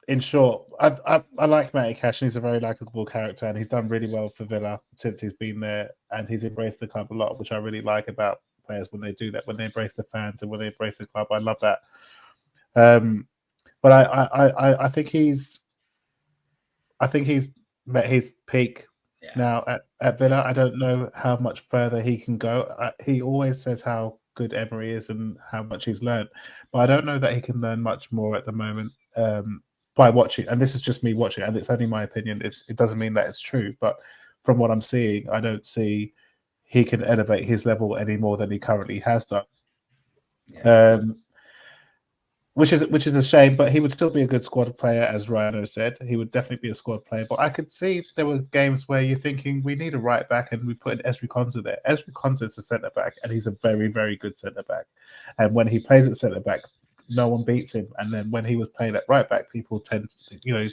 in short, I like Matty Cash, and he's a very likable character, and he's done really well for Villa since he's been there, and he's embraced the club a lot, which I really like about players when they do that, when they embrace the fans and when they embrace the club. I love that. But I think he's met his peak now at Villa. I don't know how much further he can go. He always says how good Emery is and how much he's learned, but I don't know that he can learn much more at the moment by watching. And this is just me watching, and it's only my opinion. It doesn't mean that it's true, but from what I'm seeing, I don't see he can elevate his level any more than he currently has done. Which is a shame, but he would still be a good squad player, as Rhino said. He would definitely be a squad player. But I could see there were games where you're thinking, we need a right back, and we put in Esri Konsa there. Esri Konsa is a centre back, and he's a very, very good centre back. And when he plays at centre back, no one beats him. And then when he was playing at right back, people tend to,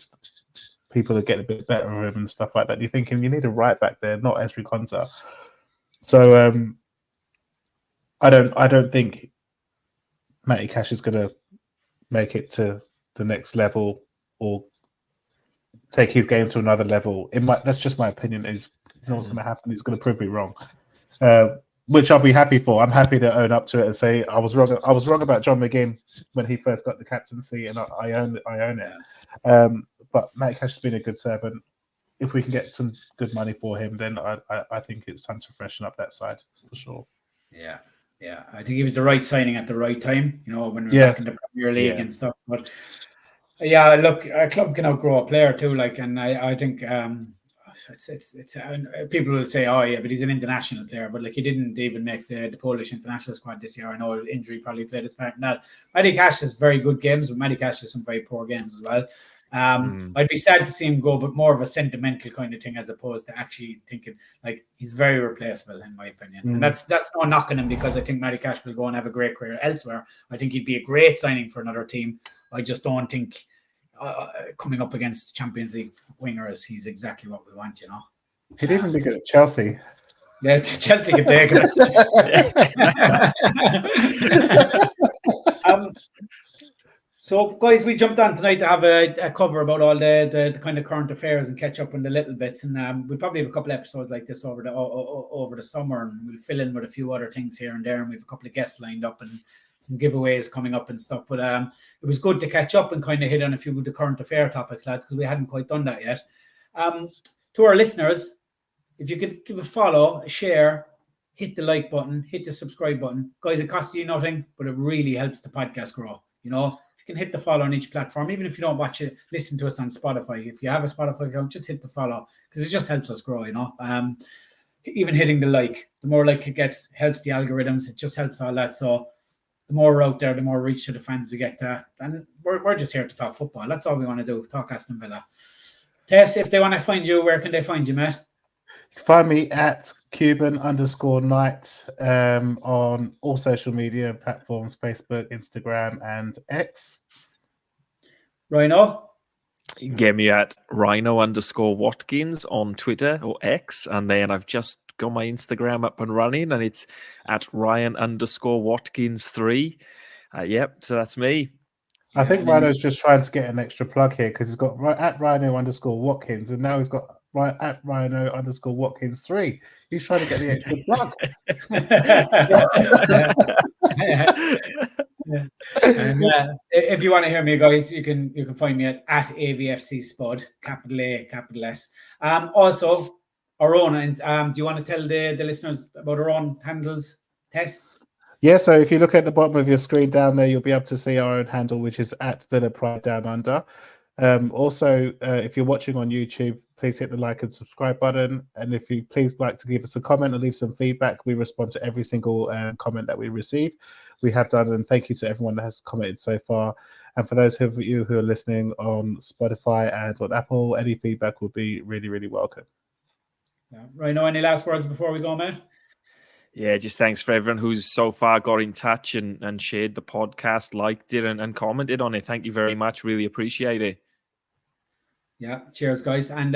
people are getting a bit better of him and stuff like that. You're thinking you need a right back there, not Esri Konsa. So I don't think Matty Cash is going to make it to the next level or take his game to another level. That's just my opinion. Is what's going to happen? He's going to prove me wrong, which I'll be happy for. I'm happy to own up to it and say I was wrong. I was wrong about John McGinn when he first got the captaincy, and I own it. But Matt Cash has been a good servant. If we can get some good money for him, then I think it's time to freshen up that side for sure. Yeah, I think he was the right signing at the right time, when we're back in the Premier League and stuff. But look, a club can outgrow a player too, and I think it's people will say, oh yeah, but he's an international player, but he didn't even make the Polish international squad this year. I know injury probably played its part in that. Matty Cash has very good games, but Matty Cash has some very poor games as well. I'd be sad to see him go, but more of a sentimental kind of thing as opposed to actually thinking like he's very replaceable in my opinion. And that's no knocking him because I think Matty Cash will go and have a great career elsewhere. I think he'd be a great signing for another team. I just don't think coming up against Champions League wingers, he's exactly what we want, He'd even be good at Chelsea. Yeah, Chelsea could take him. So, guys, we jumped on tonight to have a cover about all the kind of current affairs and catch up on the little bits. And we'll probably have a couple of episodes like this over the summer, and we'll fill in with a few other things here and there. And we have a couple of guests lined up and some giveaways coming up and stuff. But it was good to catch up and kind of hit on a few of the current affair topics, lads, because we hadn't quite done that yet. To our listeners, if you could give a follow, a share, hit the like button, hit the subscribe button. Guys, it costs you nothing, but it really helps the podcast grow. If you can hit the follow on each platform, even if you don't watch it, listen to us on Spotify. If you have a Spotify account, just hit the follow because it just helps us grow, even hitting the like, the more like it gets, helps the algorithms. It just helps all that. So the more we're out there, the more reach to the fans we get. And we're just here to talk football. That's all we want to do, talk Aston Villa. Tess, if they want to find you, where can they find you, Matt? You can find me at Cuban_night on all social media platforms, Facebook, Instagram, and X. Rhino? You can get me at Rhino_Watkins on Twitter or X. And then I've just got my Instagram up and running, and it's at Ryan_Watkins3. So that's me. I think Rhino's just trying to get an extra plug here because he's got at Rhino_Watkins, and now he's got at Rhino_Watkins3. He's trying to get the extra plug. And, if you want to hear me, guys, you can find me at AVFC Spud, capital A, capital S. Also, our own, and do you want to tell the listeners about our own handles, Tess? Yeah, so if you look at the bottom of your screen down there, you'll be able to see our own handle, which is at Villa Pride Down Under. Also, if you're watching on YouTube, please hit the like and subscribe button. And if you please like to give us a comment or leave some feedback, we respond to every single comment that we receive. We have done, and thank you to everyone that has commented so far. And for those of you who are listening on Spotify and on Apple, any feedback would be really, really welcome. Rhino, any last words before we go, man? Yeah, just thanks for everyone who's so far got in touch and shared the podcast, liked it and commented on it. Thank you very much. Really appreciate it. Yeah, cheers, guys. And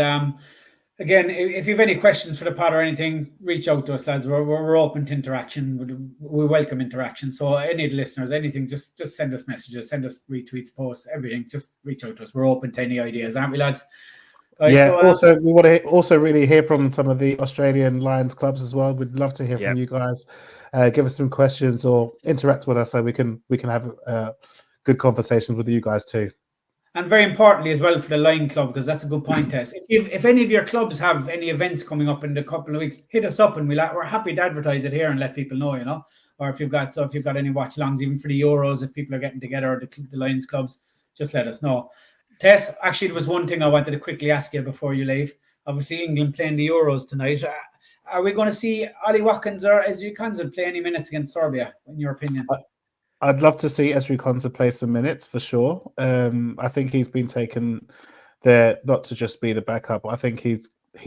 again, if you have any questions for the pod or anything, reach out to us, lads. We're open to interaction. We welcome interaction. So any of the listeners, anything, just send us messages, send us retweets, posts, everything. Just reach out to us. We're open to any ideas, aren't we, lads? Guys, yeah, also we want to really hear from some of the Australian Lions clubs as well. We'd love to hear from you guys. Give us some questions or interact with us so we can have good conversations with you guys too. And very importantly as well for the Lion Club, because that's a good point, Tess. If any of your clubs have any events coming up in a couple of weeks, hit us up and we're happy to advertise it here and let people know, Or if you've got any watch alongs, even for the Euros, if people are getting together, or the Lions clubs, just let us know. Tess, actually, there was one thing I wanted to quickly ask you before you leave. Obviously, England playing the Euros tonight. Are we going to see Ollie Watkins or Ezri Konsa play any minutes against Serbia, in your opinion? I'd love to see Ezri Konsa play some minutes for sure. I think he's been taken there not to just be the backup. I think he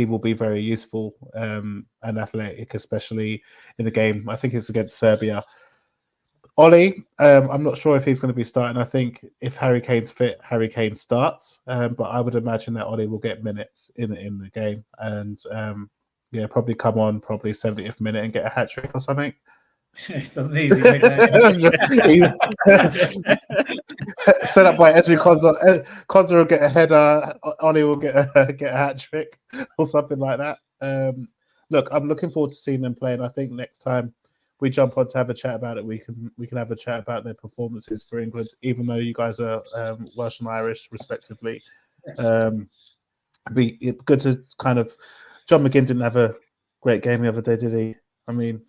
will be very useful and athletic, especially in the game. I think it's against Serbia. Ollie, I'm not sure if he's going to be starting. I think if Harry Kane's fit, Harry Kane starts. But I would imagine that Ollie will get minutes in the game and probably come on probably 70th minute and get a hat trick or something. It's easy like that. Set up by Ezri Konsa. Konsa will get a header. Ollie will get a hat trick or something like that. Look, I'm looking forward to seeing them play, and I think next time we jump on to have a chat about it, we can have a chat about their performances for England, even though you guys are Welsh and Irish respectively. It'd be good to kind of. John McGinn didn't have a great game the other day, did he? I mean,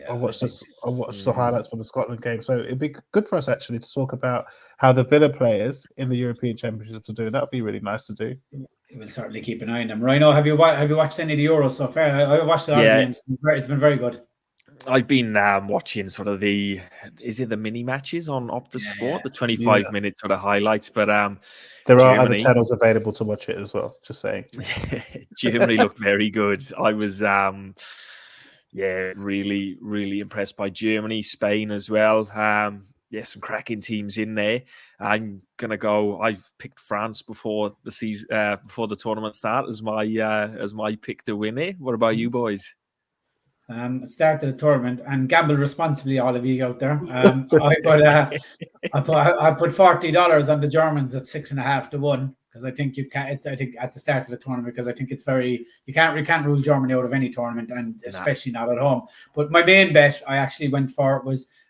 I watched the highlights from the Scotland game, so it'd be good for us actually to talk about how the Villa players in the European Championship to do. That would be really nice to do. We'll certainly keep an eye on them. Rhino, have you watched any of the Euros so far? I watched the other games. It's been very good. I've been watching sort of the mini matches on Optus Sport, the 25-minute sort of highlights. But there are other Germany, channels available to watch it as well. Just saying. Germany looked very good. I was really, really impressed by Germany, Spain as well. Some cracking teams in there. I'm gonna go. I've picked France before the season, before the tournament start, as my pick to win it. What about you boys? Start the tournament and gamble responsibly, all of you out there. I put $40 on the Germans at 6.5 to 1 because I think you can't. I think at the start of the tournament, because I think it's you can't rule Germany out of any tournament, and especially not at home. But my main bet I actually went for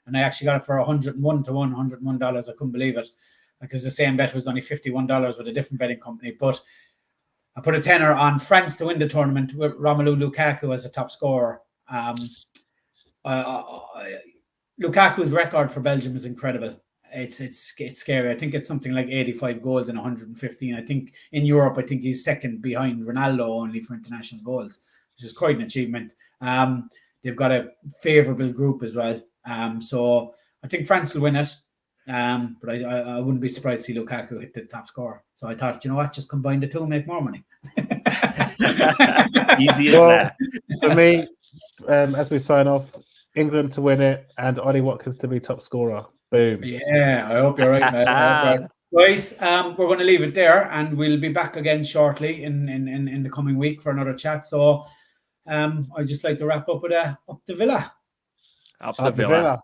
and I actually got it for 101 to 1, $101. I couldn't believe it, because the same bet was only $51 with a different betting company. But I put a tenner on France to win the tournament with Romelu Lukaku as a top scorer. Lukaku's record for Belgium is incredible. It's scary. I think it's something like 85 goals and 115. I think in Europe, I think he's second behind Ronaldo only for international goals, which is quite an achievement. They've got a favourable group as well. So I think France will win it. But I wouldn't be surprised to see Lukaku hit the top score. So I thought, you know what, just combine the two, make more money. Easy as that. For me, as we sign off, England to win it and Ollie Watkins to be top scorer. Boom. Yeah, I hope you're right, man. Guys, we're going to leave it there, and we'll be back again shortly in the coming week for another chat. So I'd just like to wrap up with up the Villa. Up the Villa.